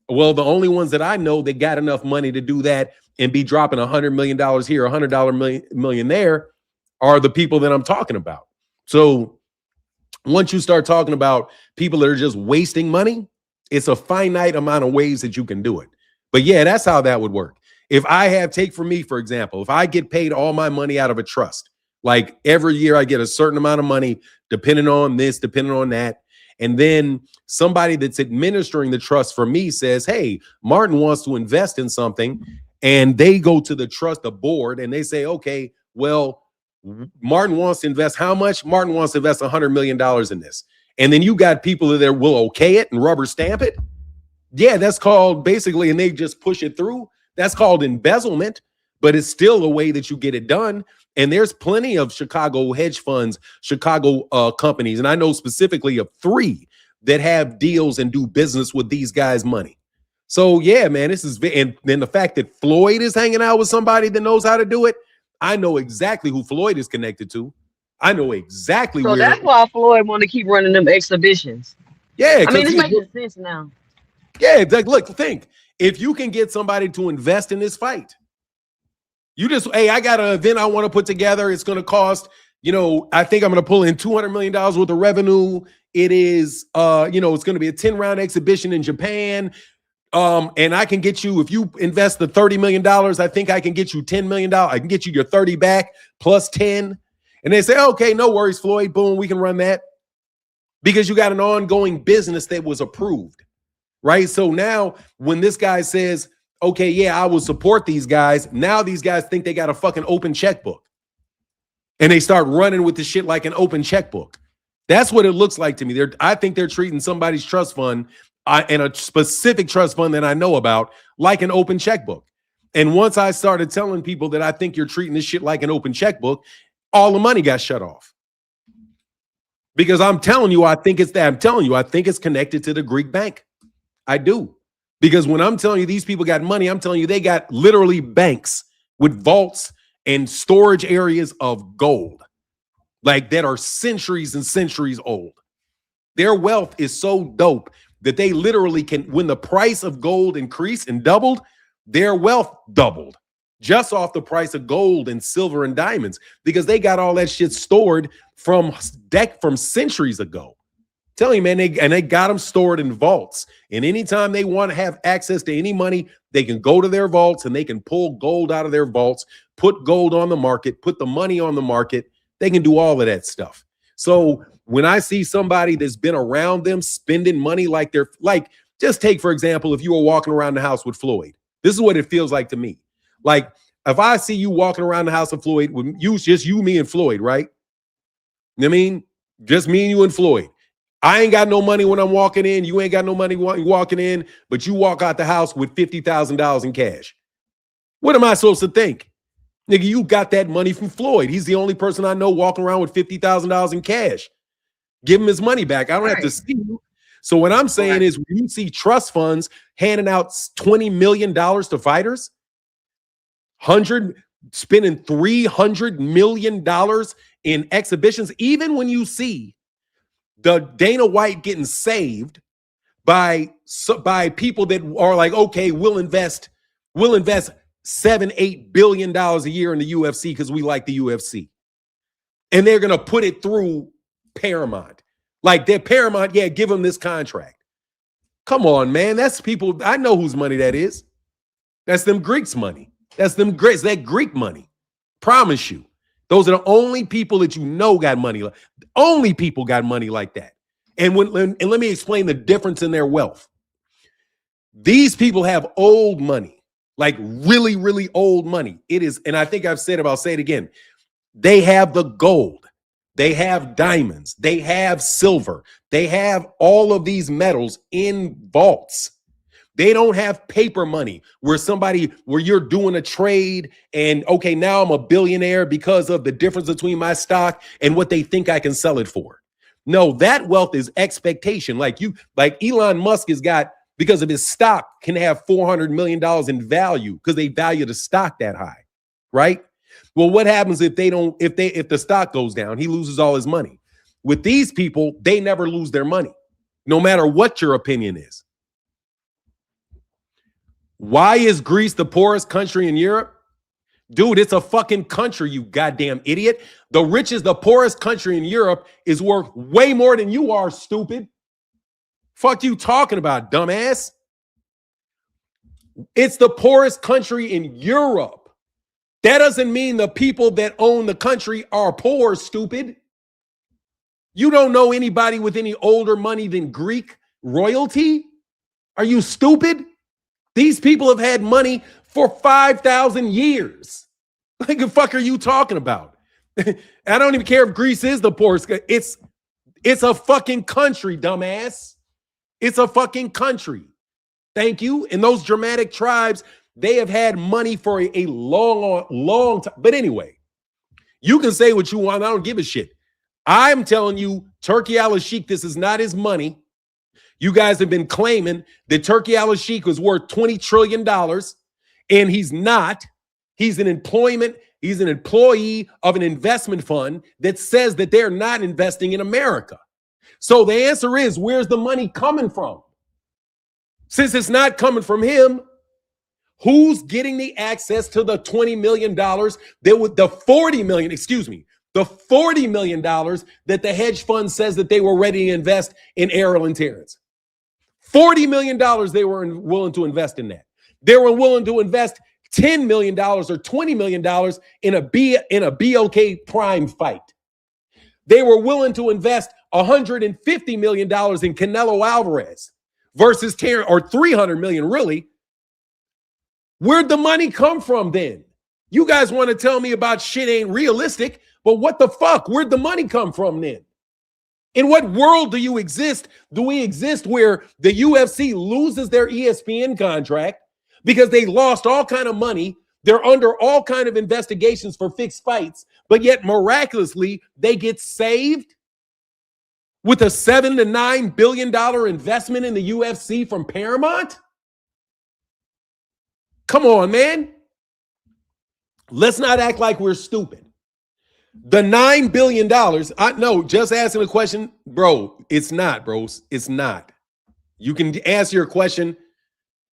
Well, the only ones that I know that got enough money to do that and be dropping $100 million here, $100 million there are the people that I'm talking about. So once you start talking about people that are just wasting money, it's a finite amount of ways that you can do it. But yeah, that's how that would work. If take for me, for example, if I get paid all my money out of a trust, like every year I get a certain amount of money, depending on this, depending on that. And then somebody that's administering the trust for me says, hey, Martin wants to invest in something. And they go to the trust, the board, and they say, okay, well, Martin wants to invest how much? Martin wants to invest $100 million in this. And then you got people that will okay it and rubber stamp it. Yeah, that's called basically, and they just push it through. That's called embezzlement, but it's still a way that you get it done. And there's plenty of Chicago hedge funds, Chicago companies, and I know specifically of 3 that have deals and do business with these guys' money. So yeah, man, and then the fact that Floyd is hanging out with somebody that knows how to do it, I know exactly who Floyd is connected to. I know exactly So where. that's why Floyd want to keep running them exhibitions. Yeah, I mean, because it's making sense now. yeah, like, look, think if you can get somebody to invest in this fight, you just, hey, I got an event I want to put together. It's going to cost, I think I'm going to pull in $200 million worth of revenue. It is, it's going to be a 10-round exhibition in Japan. And I can get you, if you invest the $30 million, I think I can get you $10 million. I can get you your 30 back plus 10. And they say, okay, no worries, Floyd. Boom, we can run that. Because you got an ongoing business that was approved, right? So now when this guy says, okay, yeah, I will support these guys, now these guys think they got a fucking open checkbook. And they start running with the shit like an open checkbook. That's what it looks like to me. I think they're treating somebody's trust fund and a specific trust fund that I know about like an open checkbook. And once I started telling people that I think you're treating this shit like an open checkbook, all the money got shut off. Because I'm telling you, I think it's that. I'm telling you, I think it's connected to the Greek bank. I do. Because when I'm telling you these people got money, I'm telling you they got literally banks with vaults and storage areas of gold, like that are centuries and centuries old. Their wealth is so dope that they literally can, when the price of gold increased and doubled, their wealth doubled just off the price of gold and silver and diamonds, because they got all that shit stored from centuries ago. Tell you, man, they got them stored in vaults. And anytime they want to have access to any money, they can go to their vaults and they can pull gold out of their vaults, put gold on the market, put the money on the market. They can do all of that stuff. So when I see somebody that's been around them spending money like they're like, just take, for example, if you were walking around the house with Floyd, this is what it feels like to me. Like if I see you walking around the house of Floyd with just you, me, and Floyd, right? You know what I mean? Just me and you and Floyd. I ain't got no money when I'm walking in. You ain't got no money walking in, but you walk out the house with $50,000 in cash. What am I supposed to think? Nigga, you got that money from Floyd. He's the only person I know walking around with $50,000 in cash. Give him his money back. I don't have to see you. So what I'm saying is when you see trust funds handing out $20 million to fighters, spending $300 million in exhibitions, even when you see the Dana White getting saved by people that are like, okay, we'll invest $7-8 billion a year in the UFC because we like the UFC. And they're going to put it through Paramount. Like they're Paramount, yeah, give them this contract. Come on, man. That's people. I know whose money that is. That's them Greeks' money. That's them Greeks. That Greek money. Promise you. Those are the only people that you know got money. Only people got money like that. And let me explain the difference in their wealth. These people have old money, like really, really old money. It is, and I think I've said it, I'll say it again. They have the gold. They have diamonds. They have silver. They have all of these metals in vaults. They don't have paper money where you're doing a trade and, okay, now I'm a billionaire because of the difference between my stock and what they think I can sell it for. No, that wealth is expectation. Like Elon Musk has got, because of his stock, can have $400 million in value because they value the stock that high, right? Well, what happens if the stock goes down? He loses all his money. With these people, they never lose their money, no matter what your opinion is. Why is Greece the poorest country in Europe? Dude, it's a fucking country, you goddamn idiot. The poorest country in Europe is worth way more than you are, stupid. Fuck you talking about, dumbass. It's the poorest country in Europe. That doesn't mean the people that own the country are poor, stupid. You don't know anybody with any older money than Greek royalty? Are you stupid? These people have had money for 5,000 years. Like the fuck are you talking about? I don't even care if Greece is the poorest. It's a fucking country, dumbass. It's a fucking country. Thank you. And those Germanic tribes, they have had money for a long time. But anyway, you can say what you want. I don't give a shit. I'm telling you, Turki al-Sheikh, this is not his money. You guys have been claiming that Turki al-Sheikh was worth $20 trillion, and he's not. He's an employment He's an employee of an investment fund that says that they're not investing in America. So the answer is, where's the money coming from? Since it's not coming from him, who's getting the access to the $20 million the $40 million, the $40 million that the hedge fund says that they were ready to invest in Errol and Terrence? $40 million they were willing to invest in that. They were willing to invest $10 million or $20 million in a BOK Prime fight. They were willing to invest $150 million in Canelo Alvarez versus Terrence, or $300 million really. Where'd the money come from then? You guys want to tell me about shit ain't realistic, but what the fuck? Where'd the money come from then? In what world do you exist? Do we exist where the UFC loses their ESPN contract because they lost all kind of money? They're under all kind of investigations for fixed fights, but yet miraculously they get saved with a $7 to $9 billion investment in the UFC from Paramount? Come on, man. Let's not act like we're stupid. The $9 billion, I know, just asking a question, bro, it's not, bros. It's not. You can answer your question.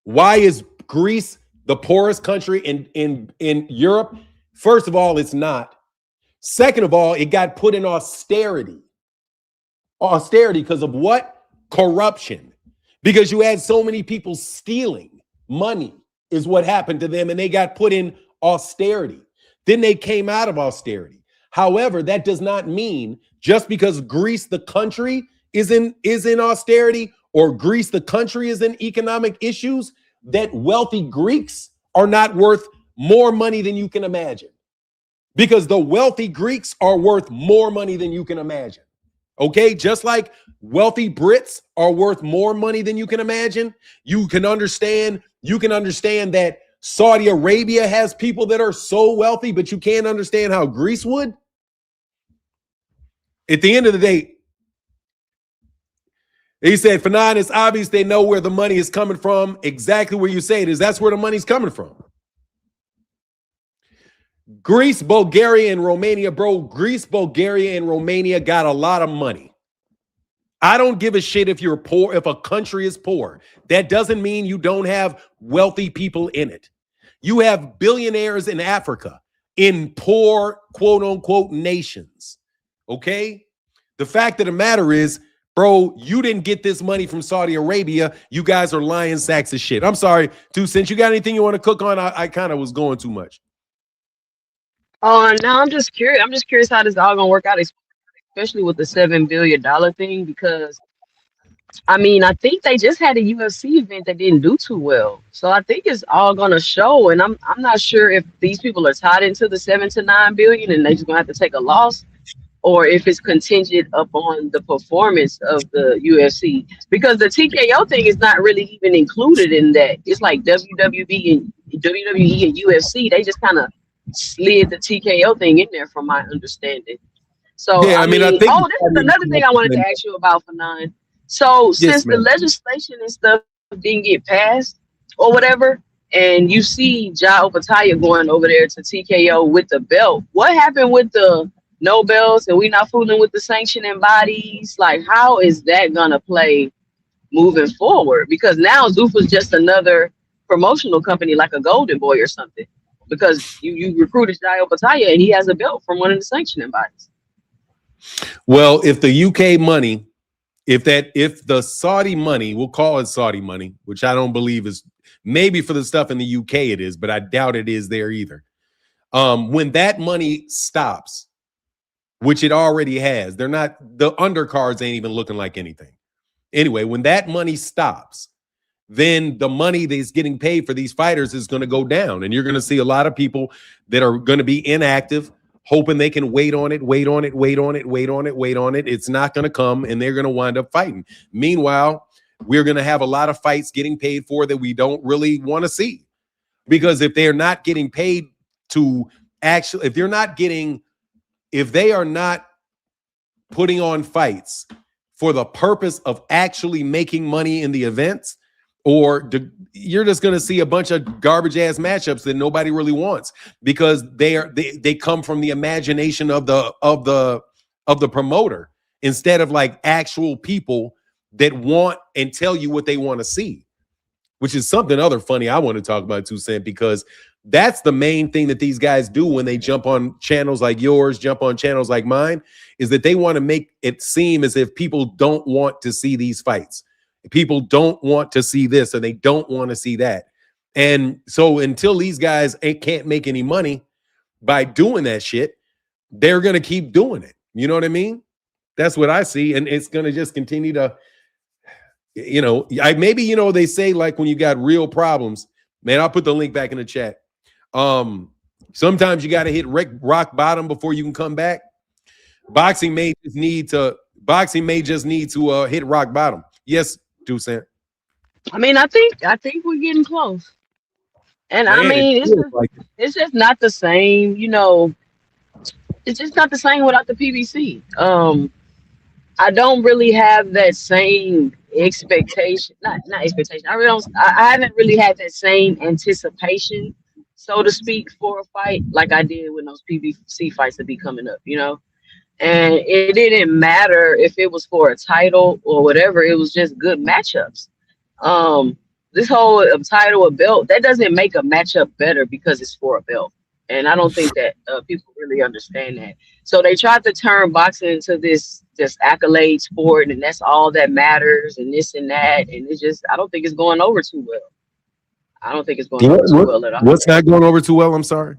Why is Greece the poorest country in Europe? First of all, it's not. Second of all, it got put in austerity. Austerity because of what? Corruption. Because you had so many people stealing money is what happened to them, and they got put in austerity. Then they came out of austerity. However, that does not mean just because Greece, the country, is in austerity, or Greece, the country, is in economic issues, that wealthy Greeks are not worth more money than you can imagine. Because the wealthy Greeks are worth more money than you can imagine. Okay, just like wealthy Brits are worth more money than you can imagine, you can understand that Saudi Arabia has people that are so wealthy, but you can't understand how Greece would. At the end of the day, he said, Fanon, it's obvious they know where the money is coming from. Exactly where you say it is. That's where the money's coming from. Greece, Bulgaria, and Romania, bro. Greece, Bulgaria, and Romania got a lot of money. I don't give a shit if you're poor, if a country is poor. That doesn't mean you don't have wealthy people in it. You have billionaires in Africa, in poor, quote unquote, nations. Okay? The fact of the matter is, bro, you didn't get this money from Saudi Arabia. You guys are lying sacks of shit. I'm sorry, 2 cents. You got anything you want to cook on? I kind of was going too much. Oh, now I'm just curious. I'm just curious how this all gonna work out, especially with the $7 billion thing, because I mean, I think they just had a UFC event that didn't do too well. So I think it's all gonna show. And I'm not sure if these people are tied into the 7 to 9 billion and they just gonna have to take a loss, or if it's contingent upon the performance of the UFC. Because the TKO thing is not really even included in that. It's like WWE and UFC, they just kind of slid the TKO thing in there from my understanding. So Yeah, I mean, I think. oh, this is another thing I wanted to ask you about, Fanon. So since the legislation and stuff didn't get passed or whatever, and you see Ja Opataya going over there to TKO with the belt, what happened with the no belts, and we not fooling with the sanctioning bodies? Like, how is that gonna play moving forward? Because now Zuffa's just another promotional company, like a Golden Boy or something. Because you recruited Ja Opataya and he has a belt from one of the sanctioning bodies. Well, if the UK money, if the Saudi money, we'll call it Saudi money, which I don't believe is, maybe for the stuff in the UK it is, but I doubt it is there either. When that money stops, which it already has, the undercards ain't even looking like anything. Anyway, when that money stops, then the money that's getting paid for these fighters is going to go down. And you're going to see a lot of people that are going to be inactive, hoping they can wait on it. It's not going to come, and they're going to wind up fighting. Meanwhile, we're going to have a lot of fights getting paid for that we don't really want to see. Because if they're not getting paid to actually, if they are not putting on fights for the purpose of actually making money in the events, or you're just going to see a bunch of garbage ass matchups that nobody really wants because they come from the imagination of the promoter instead of like actual people that want and tell you what they want to see, which is something other funny I want to talk about too, Sam, because that's the main thing that these guys do when they jump on channels like yours, jump on channels like mine, is that they want to make it seem as if people don't want to see these fights. People don't want to see this or they don't want to see that. And so until these guys can't make any money by doing that shit, they're going to keep doing it. You know what I mean? That's what I see. And it's going to just continue to, maybe, they say like when you got real problems, man, I'll put the link back in the chat. Sometimes you got to hit rock bottom before you can come back. Boxing may just need to hit rock bottom. Yes, Toussaint. I mean, I think we're getting close. And Man, I mean, it's just not the same, it's just not the same without the PBC. I don't really have that same expectation. Not expectation. I really don't. I haven't really had that same anticipation, so to speak, for a fight like I did when those PBC fights would be coming up. And it didn't matter if it was for a title or whatever. It was just good matchups. This whole title, a belt, that doesn't make a matchup better because it's for a belt. And I don't think that people really understand that. So they tried to turn boxing into this accolade sport, and that's all that matters, and this and that. And I don't think it's going over too well. I don't think it's going over too well at all. What's not going over too well? I'm sorry.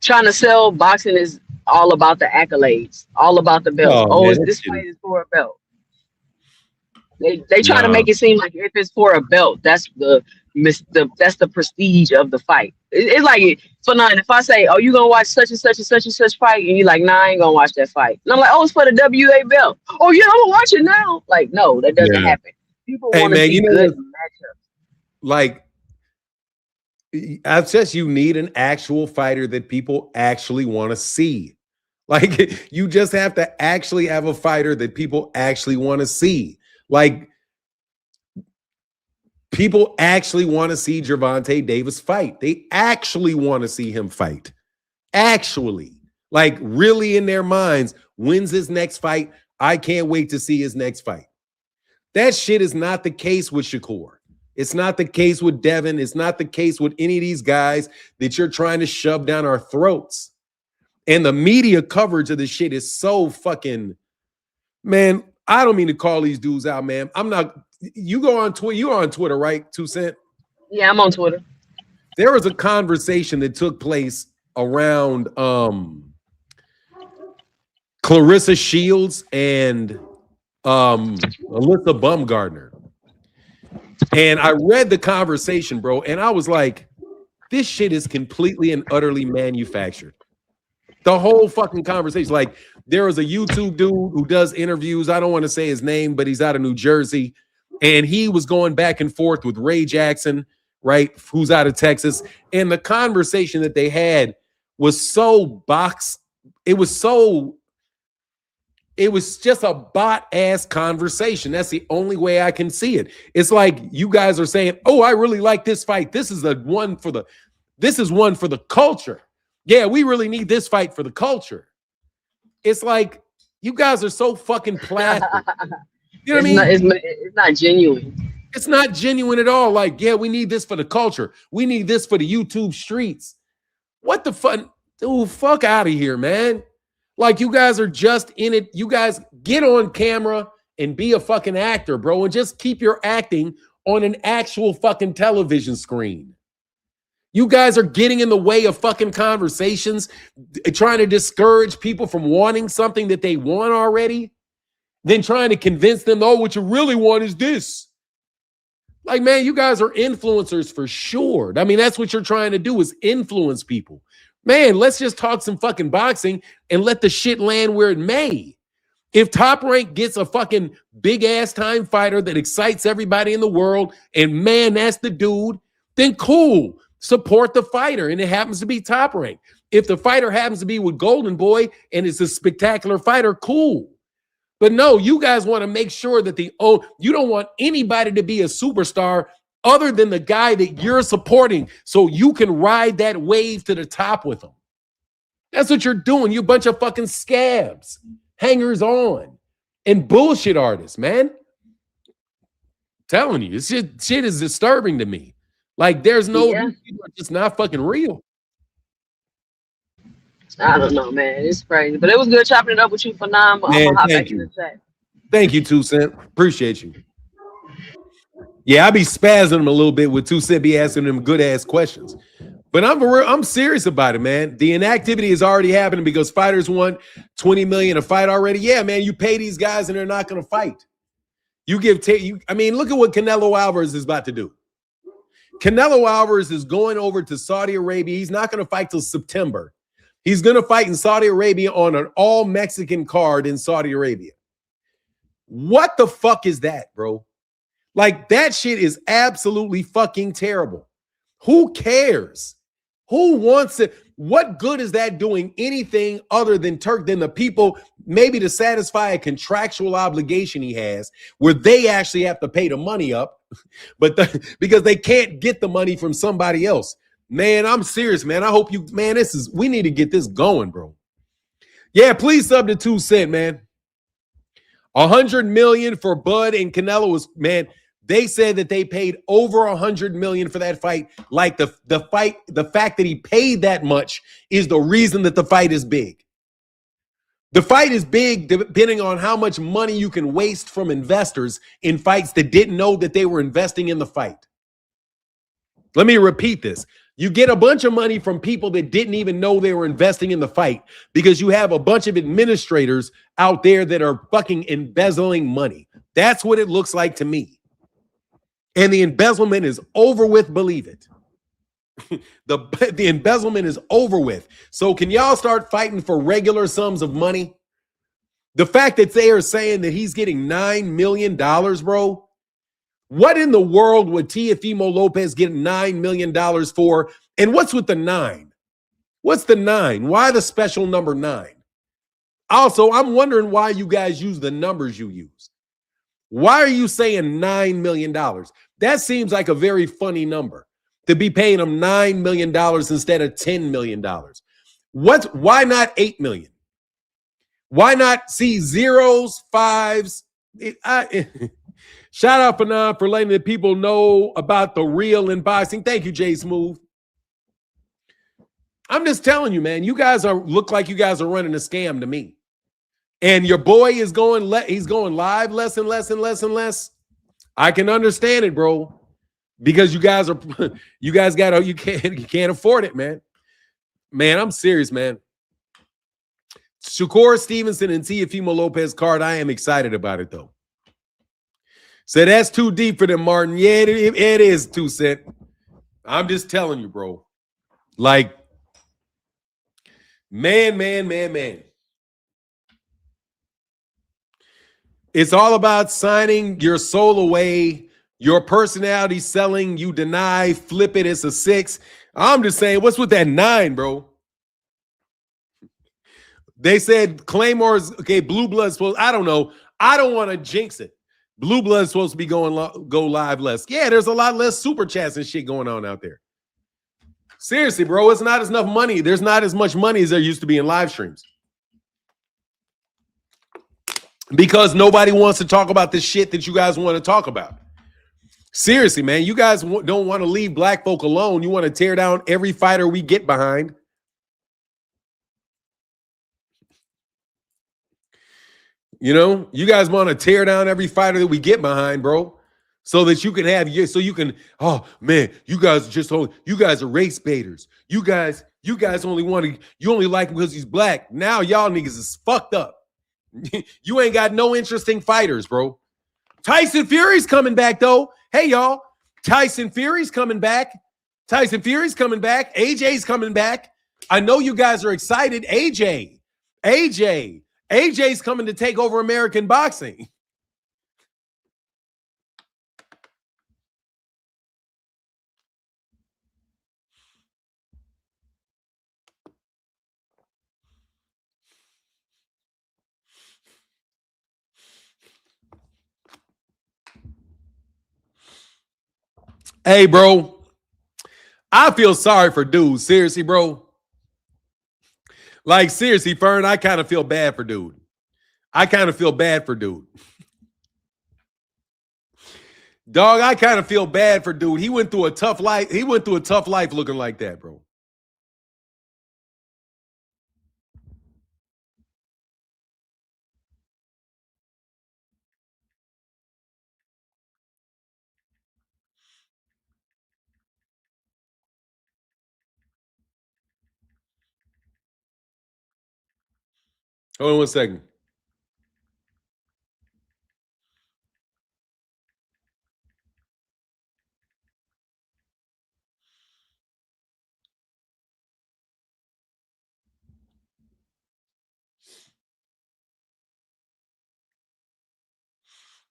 Trying to sell boxing is all about the accolades, all about the belt. This fight is for a belt. They try to make it seem like if it's for a belt, that's the prestige of the fight. It's like, so now if I say, oh, you gonna watch such and such and such and such fight, and you're like, nah, I ain't gonna watch that fight. And I'm like, oh, it's for the WA belt. Oh yeah, I'm gonna watch it now. Like, no, that doesn't happen. People want to see good matchups. Like, I've said you need an actual fighter that people actually want to see. Like, you just have to actually have a fighter that people actually want to see. Like, people actually want to see Gervonta Davis fight. They actually want to see him fight. Actually. Like, really in their minds, when's his next fight? I can't wait to see his next fight. That shit is not the case with Shakur. It's not the case with Devin. It's not the case with any of these guys that you're trying to shove down our throats. And the media coverage of this shit is so fucking, man, I don't mean to call these dudes out, man. I'm not, you go on Twitter, you're on Twitter, right, Toussaint? Yeah, I'm on Twitter. There was a conversation that took place around Clarissa Shields and Alyssa Bumgardner. And I read the conversation, bro, and I was like, this shit is completely and utterly manufactured. The whole fucking conversation. Like, there was a YouTube dude who does interviews. I don't want to say his name, but he's out of New Jersey. And he was going back and forth with Ray Jackson, right, who's out of Texas. And the conversation that they had was so it was just a bot-ass conversation. That's the only way I can see it. It's like you guys are saying, oh, I really like this fight. This is one for the culture. Yeah, we really need this fight for the culture. It's like you guys are so fucking plastic. You know what I mean? It's not genuine. It's not genuine at all. Like, yeah, we need this for the culture. We need this for the YouTube streets. What the fuck? Dude, fuck out of here, man. Like, you guys are just in it. You guys get on camera and be a fucking actor, bro, and just keep your acting on an actual fucking television screen. You guys are getting in the way of fucking conversations, trying to discourage people from wanting something that they want already, then trying to convince them, oh, what you really want is this. Like, man, you guys are influencers for sure. I mean, that's what you're trying to do, is influence people. Man, let's just talk some fucking boxing and let the shit land where it may. If Top Rank gets a fucking big-ass time fighter that excites everybody in the world, and man, that's the dude, then cool. Support the fighter, and it happens to be Top Rank. If the fighter happens to be with Golden Boy and it's a spectacular fighter, cool. But no, you guys want to make sure that you don't want anybody to be a superstar other than the guy that you're supporting so you can ride that wave to the top with him. That's what you're doing. You a bunch of fucking scabs, hangers on, and bullshit artists, man. I'm telling you, this shit is disturbing to me. Like, these people are just not fucking real. I don't know, man. It's crazy. But it was good chopping it up with you for now. I'm Man, gonna hop thank back in the you. chat. Thank you, 2 Cent. Appreciate you. Yeah, I be spazzing him a little bit with 2 Cent, be asking him good ass questions. But I'm serious about it, man. The inactivity is already happening because fighters want $20 million a fight already. Yeah, man, you pay these guys and they're not going to fight. You give I mean, look at what Canelo Alvarez is about to do. Canelo Alvarez is going over to Saudi Arabia. He's not going to fight till September. He's going to fight in Saudi Arabia on an all Mexican card in Saudi Arabia. What the fuck is that, bro? Like, that shit is absolutely fucking terrible. Who cares? Who wants it? What good is that doing anything other than the people, maybe to satisfy a contractual obligation he has where they actually have to pay the money up, but because they can't get the money from somebody else. Man, I'm serious, man. I hope we need to get this going, bro. Yeah, please sub to 2 Cent, man. $100 million for Bud and Canelo was, man. They said that they paid over $100 million for that fight. Like the fact that he paid that much is the reason that the fight is big. The fight is big depending on how much money you can waste from investors in fights that didn't know that they were investing in the fight. Let me repeat this. You get a bunch of money from people that didn't even know they were investing in the fight because you have a bunch of administrators out there that are fucking embezzling money. That's what it looks like to me. And the embezzlement is over with, believe it. The embezzlement is over with. So can y'all start fighting for regular sums of money? The fact that they are saying that he's getting $9 million, bro. What in the world would Tefimo Lopez get $9 million for? And what's with the 9? What's the 9? Why the special number 9? Also, I'm wondering why you guys use the numbers you use. Why are you saying $9 million? That seems like a very funny number to be paying them $9 million instead of $10 million. Why not $8 million? Why not see zeros, fives? Shout out Fanon for letting the people know about the real in boxing. Thank you, Jay Smooth. I'm just telling you, man, you guys look like you guys are running a scam to me. And your boy is he's going live less and less and less and less. I can understand it, bro. Because you can't afford it, man. Man, I'm serious, man. Shakur, Stevenson, and Tefimo Lopez card. I am excited about it, though. So that's too deep for them, Martin. Yeah, it is 2 Cent. I'm just telling you, bro. Like, man. It's all about signing your soul away, your personality selling, you deny, flip it, it's a 6. I'm just saying, what's with that 9, bro? They said Claymore's, okay, Blue Blood's supposed, I don't know. I don't want to jinx it. Blue Blood's supposed to be go live less. Yeah, there's a lot less super chats and shit going on out there. Seriously, bro, it's not enough money. There's not as much money as there used to be in live streams. Because nobody wants to talk about the shit that you guys want to talk about. Seriously, man, you guys don't want to leave black folk alone. You want to tear down every fighter we get behind. You know, you guys want to tear down every fighter that we get behind, bro, so that you can oh man, you guys are race baiters. You guys only like him because he's black. Now y'all niggas is fucked up. You ain't got no interesting fighters, bro. Tyson Fury's coming back, though. Hey, y'all. Tyson Fury's coming back. AJ's coming back. I know you guys are excited. AJ's coming to take over American boxing. Hey, bro. I feel sorry for dude. Seriously, bro. Like, seriously, Fern, I kind of feel bad for dude. I kind of feel bad for dude. Dog, I kind of feel bad for dude. He went through a tough life. He went through a tough life looking like that, bro. Hold on 1 second.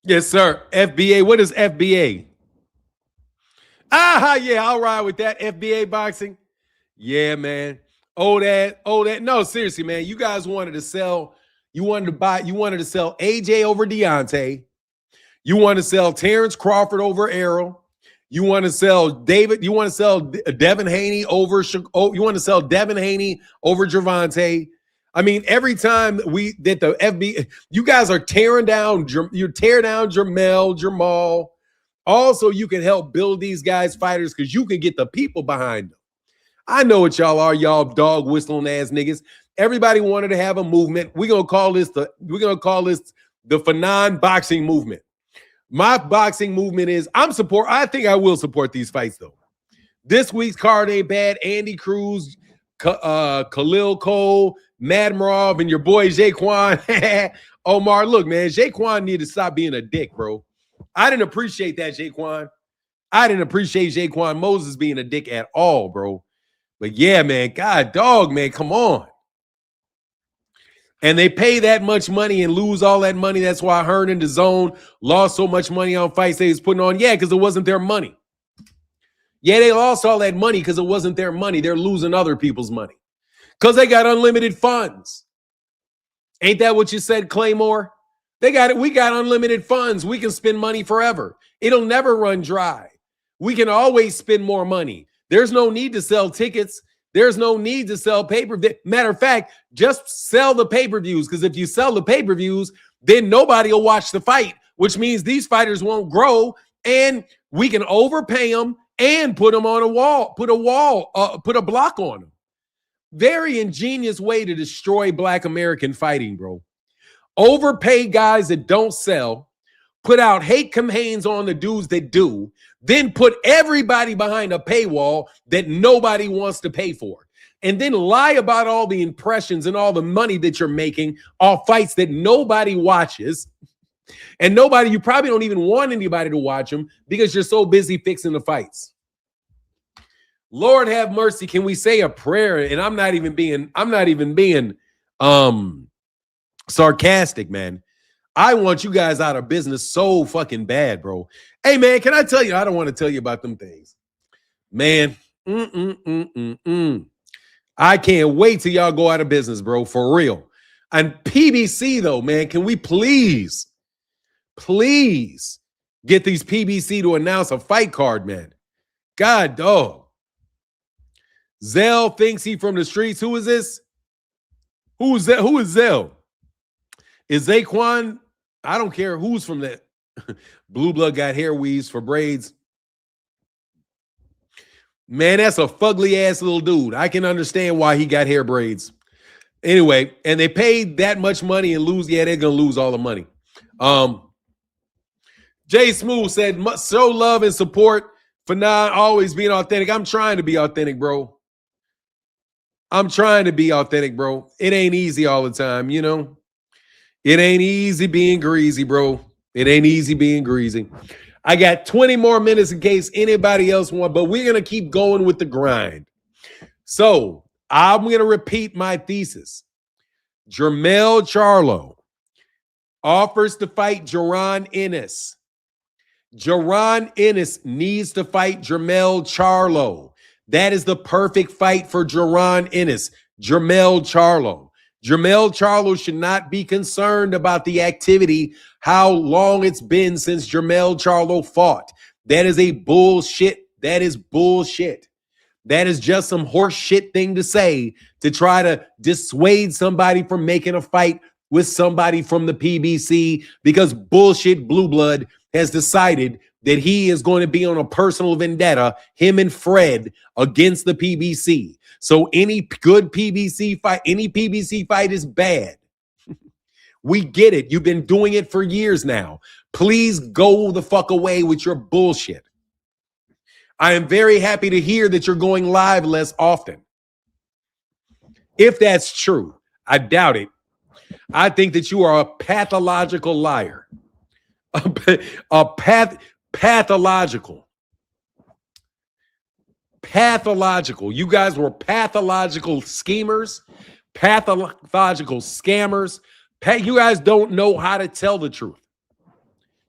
Yes, sir. FBA. What is FBA? Yeah, I'll ride with that. FBA boxing. Yeah, man. Oh, that. No, seriously, man. You guys wanted to sell. You wanted to sell AJ over Deontay. You want to sell Terrence Crawford over Errol. You want to sell David. You want to sell Devin Haney over. You want to sell Devin Haney over Gervonta. I mean, every time we did the FB, you guys are tearing down. You tear down Jermell. Also, you can help build these guys fighters because you can get the people behind them. I know what y'all are, y'all dog whistling ass niggas. Everybody wanted to have a movement. We're gonna call this the Fanon boxing movement. My boxing movement is I think I will support these fights though. This week's card ain't bad. Andy Cruz, Khalil Cole, Madmarov, and your boy Jaquan. Omar, look, man, Jaquan need to stop being a dick, bro. I didn't appreciate that, Jaquan. I didn't appreciate Jaquan Moses being a dick at all, bro. But yeah, man, God dog, man, come on. And they pay that much money and lose all that money. That's why Hearn and DAZN lost so much money on fights they was putting on. Yeah, because it wasn't their money. Yeah, they lost all that money because it wasn't their money. They're losing other people's money because they got unlimited funds. Ain't that what you said, Claymore? They got it. We got unlimited funds. We can spend money forever. It'll never run dry. We can always spend more money. There's no need to sell tickets. There's no need to sell pay-per-view. Matter of fact, just sell the pay-per-views, because if you sell the pay-per-views, then nobody will watch the fight, which means these fighters won't grow, and we can overpay them and put them on a wall, put a block on them. Very ingenious way to destroy Black American fighting, bro. Overpay guys that don't sell, put out hate campaigns on the dudes that do, then put everybody behind a paywall that nobody wants to pay for, and then lie about all the impressions and all the money that you're making off fights that nobody watches, and you probably don't even want anybody to watch them because you're so busy fixing the fights. Lord have mercy. Can we say a prayer? And I'm not even being sarcastic, man. I want you guys out of business so fucking bad, bro. Hey, man, can I tell you? I don't want to tell you about them things. Man, I can't wait till y'all go out of business, bro, for real. And PBC, though, man, can we please get these PBC to announce a fight card, man? God, dog. Zell thinks he from the streets. Who is this? Who is that? Who is Zell? Is Zaquan? I don't care who's from that. Blue blood got hair weaves for braids. Man, that's a fugly ass little dude. I can understand why he got hair braids. Anyway, and they paid that much money and lose. Yeah, they're gonna lose all the money. Jay Smooth said, show love and support for not always being authentic. I'm trying to be authentic, bro. It ain't easy all the time, you know. It ain't easy being greasy, bro. It ain't easy being greasy. I got 20 more minutes in case anybody else wants, but we're going to keep going with the grind. So I'm going to repeat my thesis. Jermell Charlo offers to fight Jaron Ennis. Jaron Ennis needs to fight Jermell Charlo. That is the perfect fight for Jaron Ennis. Jermell Charlo. Jermell Charlo should not be concerned about the activity, how long it's been since Jermell Charlo fought. That is a bullshit. That is bullshit. That is just some horse shit thing to say to try to dissuade somebody from making a fight with somebody from the PBC, because bullshit blue blood has decided that he is going to be on a personal vendetta, him and Fred, against the PBC. So any good PBC fight, any PBC fight is bad. We get it. You've been doing it for years now. Please go the fuck away with your bullshit. I am very happy to hear that you're going live less often. If that's true, I doubt it. I think that you are a pathological liar. Pathological. You guys were pathological schemers, pathological scammers. You guys don't know how to tell the truth.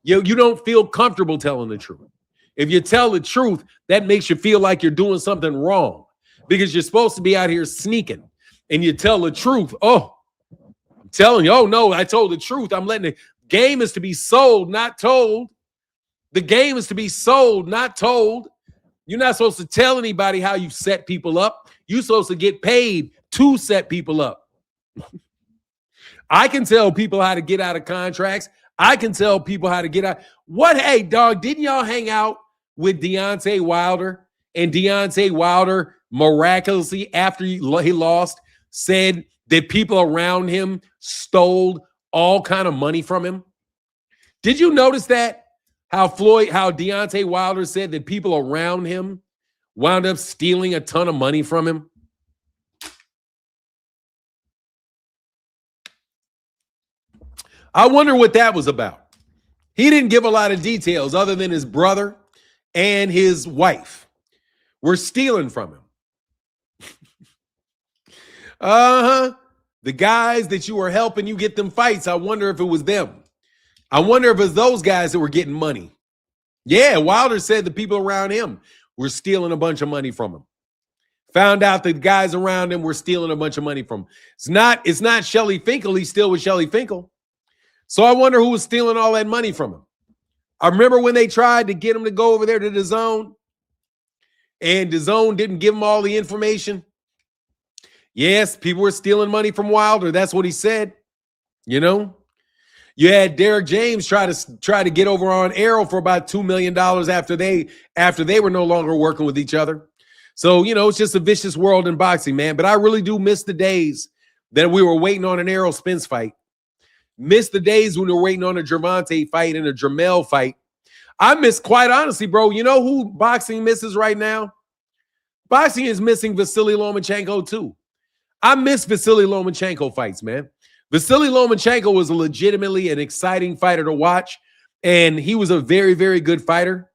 You don't feel comfortable telling the truth. If you tell the truth, that makes you feel like you're doing something wrong, because you're supposed to be out here sneaking, and you tell the truth. Oh, I'm telling you, oh no, I told the truth. I'm letting the game is to be sold, not told. The game is to be sold, not told. You're not supposed to tell anybody how you set people up. You're supposed to get paid to set people up. I can tell people how to get out of contracts. I can tell people how to get out. What? Hey, dog, didn't y'all hang out with Deontay Wilder? And Deontay Wilder miraculously, after he lost, said that people around him stole all kind of money from him. Did you notice that? How Deontay Wilder said that people around him wound up stealing a ton of money from him? I wonder what that was about. He didn't give a lot of details other than his brother and his wife were stealing from him. The guys that you were helping you get them fights, I wonder if it was them. I wonder if it's those guys that were getting money. Yeah, Wilder said the people around him were stealing a bunch of money from him. Found out that the guys around him were stealing a bunch of money from him. It's not Shelly Finkel. He's still with Shelly Finkel. So I wonder who was stealing all that money from him. I remember when they tried to get him to go over there to DAZN, and DAZN didn't give him all the information. Yes, people were stealing money from Wilder. That's what he said. You know, you had Derek James try to get over on Arrow for about $2 million after they were no longer working with each other. So, you know, it's just a vicious world in boxing, man. But I really do miss the days that we were waiting on an Errol Spence fight. Miss the days when we were waiting on a Gervonta fight and a Jermell fight. I miss, quite honestly, bro, you know who boxing misses right now? Boxing is missing Vasily Lomachenko too. I miss Vasily Lomachenko fights, man. Vasily Lomachenko was legitimately an exciting fighter to watch, and he was a very, very good fighter.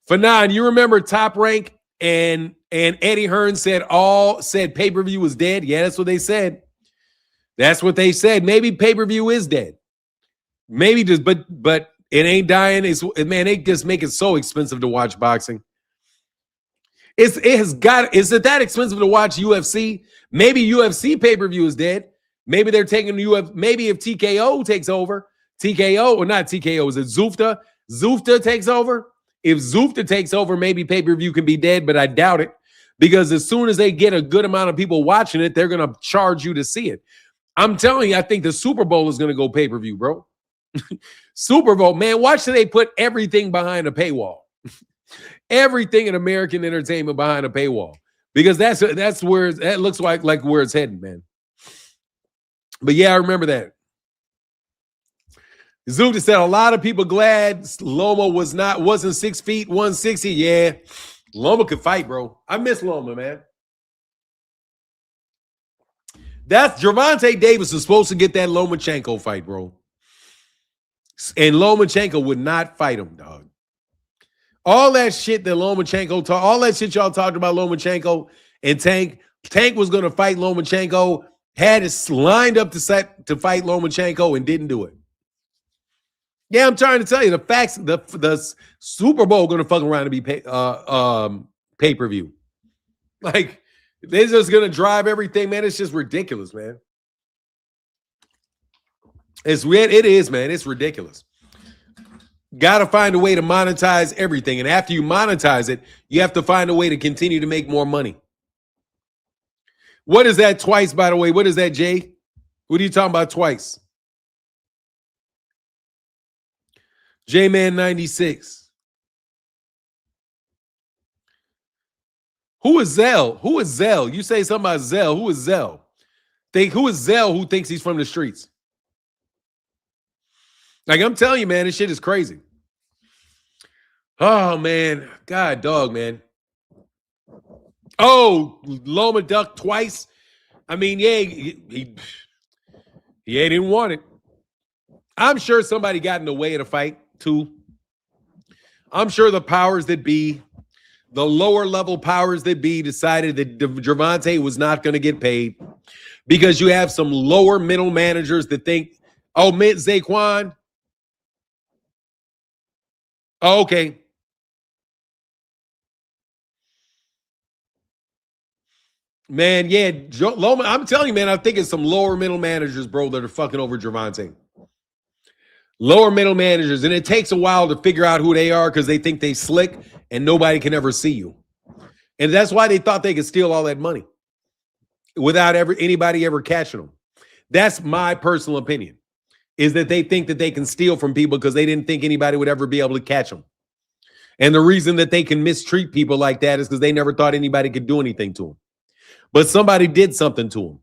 Fanon, you remember Top Rank and Eddie Hearn said pay-per-view was dead? Yeah, that's what they said. That's what they said. Maybe pay-per-view is dead. Maybe just, but it ain't dying. Man, they just make it so expensive to watch boxing. Is it that expensive to watch UFC? Maybe UFC pay-per-view is dead. Maybe they're taking the UFC. Maybe if TKO takes over, or not TKO, is it Zufta? Zufta takes over. If Zufta takes over, maybe pay-per-view can be dead, but I doubt it, because as soon as they get a good amount of people watching it, they're going to charge you to see it. I'm telling you, I think the Super Bowl is going to go pay-per-view, bro. Super Bowl, man, watch till they put everything behind a paywall. Everything in American entertainment behind a paywall. Because that's where that looks like where it's heading, man. But yeah, I remember that. Zuta said a lot of people glad Loma wasn't 6 feet, 160. Yeah, Loma could fight, bro. I miss Loma, man. That's Gervonta Davis is supposed to get that Lomachenko fight, bro. And Lomachenko would not fight him, dog. All that shit that Lomachenko talked, all that shit y'all talked about Lomachenko and Tank. Tank was going to fight Lomachenko, had it lined up to fight Lomachenko and didn't do it. Yeah, I'm trying to tell you the facts. The Super Bowl going to fuck around and be pay-per-view. Like, they're just going to drive everything, man. It's just ridiculous, man. It is, man. It's ridiculous. Got to find a way to monetize everything. And after you monetize it, you have to find a way to continue to make more money. What is that twice, by the way? What is that, Jay? What are you talking about twice? J-Man 96. Who is Zell? Who is Zell? You say something about Zell. Who is Zell? Who is Zell who thinks he's from the streets? Like, I'm telling you, man, this shit is crazy. Oh, man. God, dog, man. Oh, Loma ducked twice. I mean, yeah, he didn't want it. I'm sure somebody got in the way of the fight, too. I'm sure the powers that be, the lower level powers that be, decided that Gervonta was not going to get paid because you have some lower middle managers that think, oh, Zaquan. Oh, okay. Man, yeah, Loma, I'm telling you, man, I think it's some lower middle managers, bro, that are fucking over Gervonta. Lower middle managers, and it takes a while to figure out who they are because they think they slick and nobody can ever see you. And that's why they thought they could steal all that money without anybody ever catching them. That's my personal opinion, is that they think that they can steal from people because they didn't think anybody would ever be able to catch them. And the reason that they can mistreat people like that is because they never thought anybody could do anything to them. But somebody did something to them.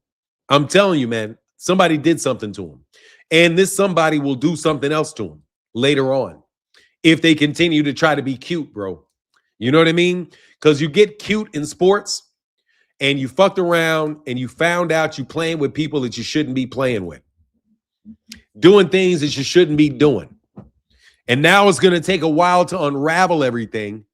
I'm telling you, man, somebody did something to them. And this somebody will do something else to them later on if they continue to try to be cute, bro. You know what I mean? Because you get cute in sports and you fucked around and you found out you playing with people that you shouldn't be playing with. Doing things that you shouldn't be doing. And now it's going to take a while to unravel everything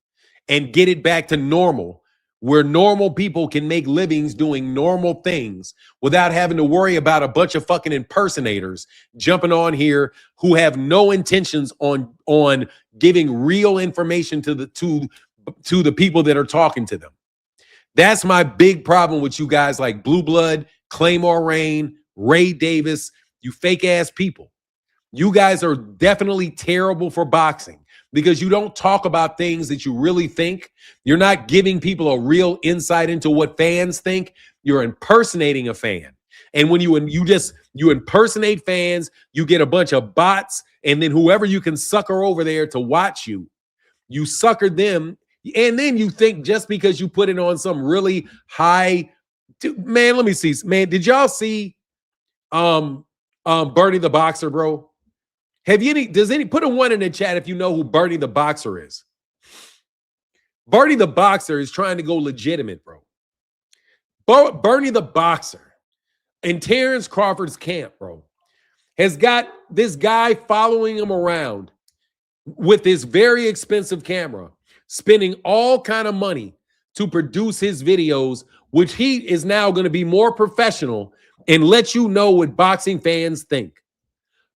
and get it back to normal, where normal people can make livings doing normal things without having to worry about a bunch of fucking impersonators jumping on here who have no intentions on giving real information to the people that are talking to them. That's my big problem with you guys like Blue Blood, Claymore Rain, Ray Davis, you fake ass people. You guys are definitely terrible for boxing because you don't talk about things that you really think. You're not giving people a real insight into what fans think. You're impersonating a fan. And when you impersonate fans, you get a bunch of bots, and then whoever you can sucker over there to watch you, you sucker them, and then you think just because you put it on some really high, man, let me see. Man, did y'all see Bernie the Boxer, bro? Put a one in the chat if you know who Bernie the Boxer is. Bernie the Boxer is trying to go legitimate, bro. Bernie the Boxer in Terrence Crawford's camp, bro, has got this guy following him around with this very expensive camera, spending all kind of money to produce his videos, which he is now going to be more professional and let you know what boxing fans think.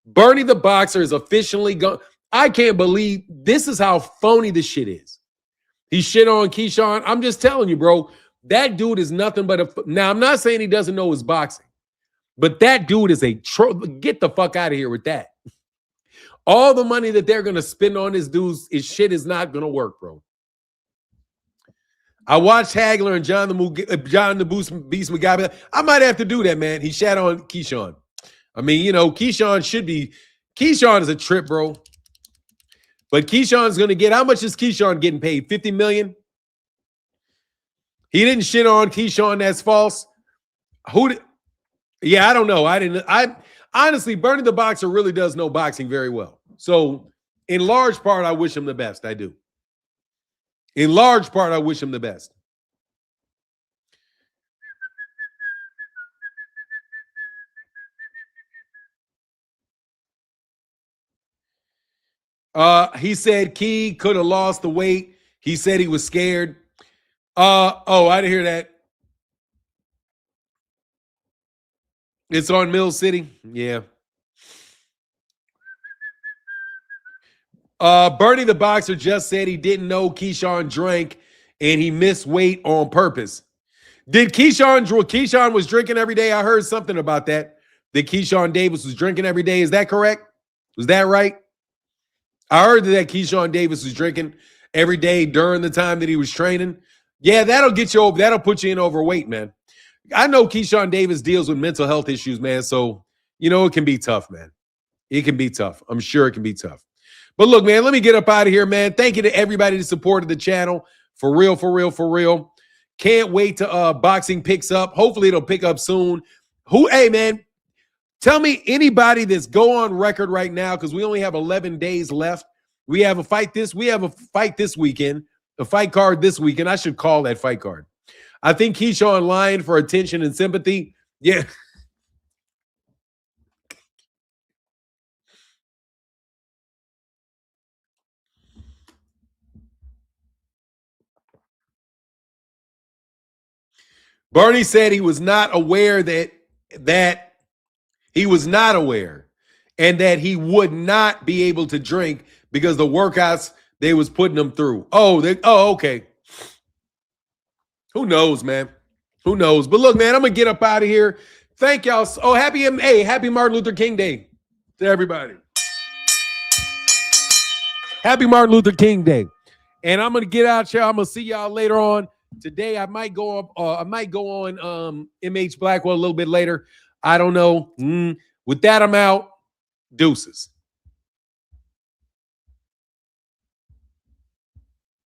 Bernie the Boxer is officially gone. I can't believe this is how phony this shit is. He shit on Keyshawn. I'm just telling you, bro, that dude is nothing but now, I'm not saying he doesn't know his boxing, but that dude is get the fuck out of here with that. All the money that they're going to spend on this dude's shit is not going to work, bro. I watched Hagler and John the Beast Mugabe. I might have to do that, man. He shat on Keyshawn. I mean, you know, Keyshawn is a trip, bro. But Keyshawn's going to get, how much is Keyshawn getting paid? $50 million? He didn't shit on Keyshawn. That's false. Yeah, I don't know. I honestly, Bernie the Boxer really does know boxing very well. So in large part, I wish him the best. I do. In large part, I wish him the best. He said Key could have lost the weight. He said he was scared. Oh, I didn't hear that. It's on Mill City. Yeah. Bernie the Boxer just said he didn't know Keyshawn drank and he missed weight on purpose. Did Keyshawn was drinking every day? I heard something about that. That Keyshawn Davis was drinking every day. Is that correct? Was that right? I heard that Keyshawn Davis was drinking every day during the time that he was training. Yeah, that'll get you over. That'll put you in overweight, man. I know Keyshawn Davis deals with mental health issues, man. So, it can be tough, man. It can be tough. I'm sure it can be tough. But look, man, let me get up out of here, man. Thank you to everybody that supported the channel. For real, for real, for real. Can't wait to boxing picks up. Hopefully it'll pick up soon. Hey, man, tell me anybody that's go on record right now, because we only have 11 days left. We have a fight this weekend, a fight card this weekend. I should call that fight card. I think Keyshawn lying for attention and sympathy. Yeah. Bernie said he was not aware that he was not aware and that he would not be able to drink because the workouts they was putting him through. Okay. Who knows, man? Who knows? But look, man, I'm gonna get up out of here. Thank y'all. Oh, happy Martin Luther King Day to everybody. Happy Martin Luther King Day. And I'm gonna get out here. I'm gonna see y'all later on. Today I might go on MH Blackwell a little bit later. I don't know. With that, I'm out. Deuces.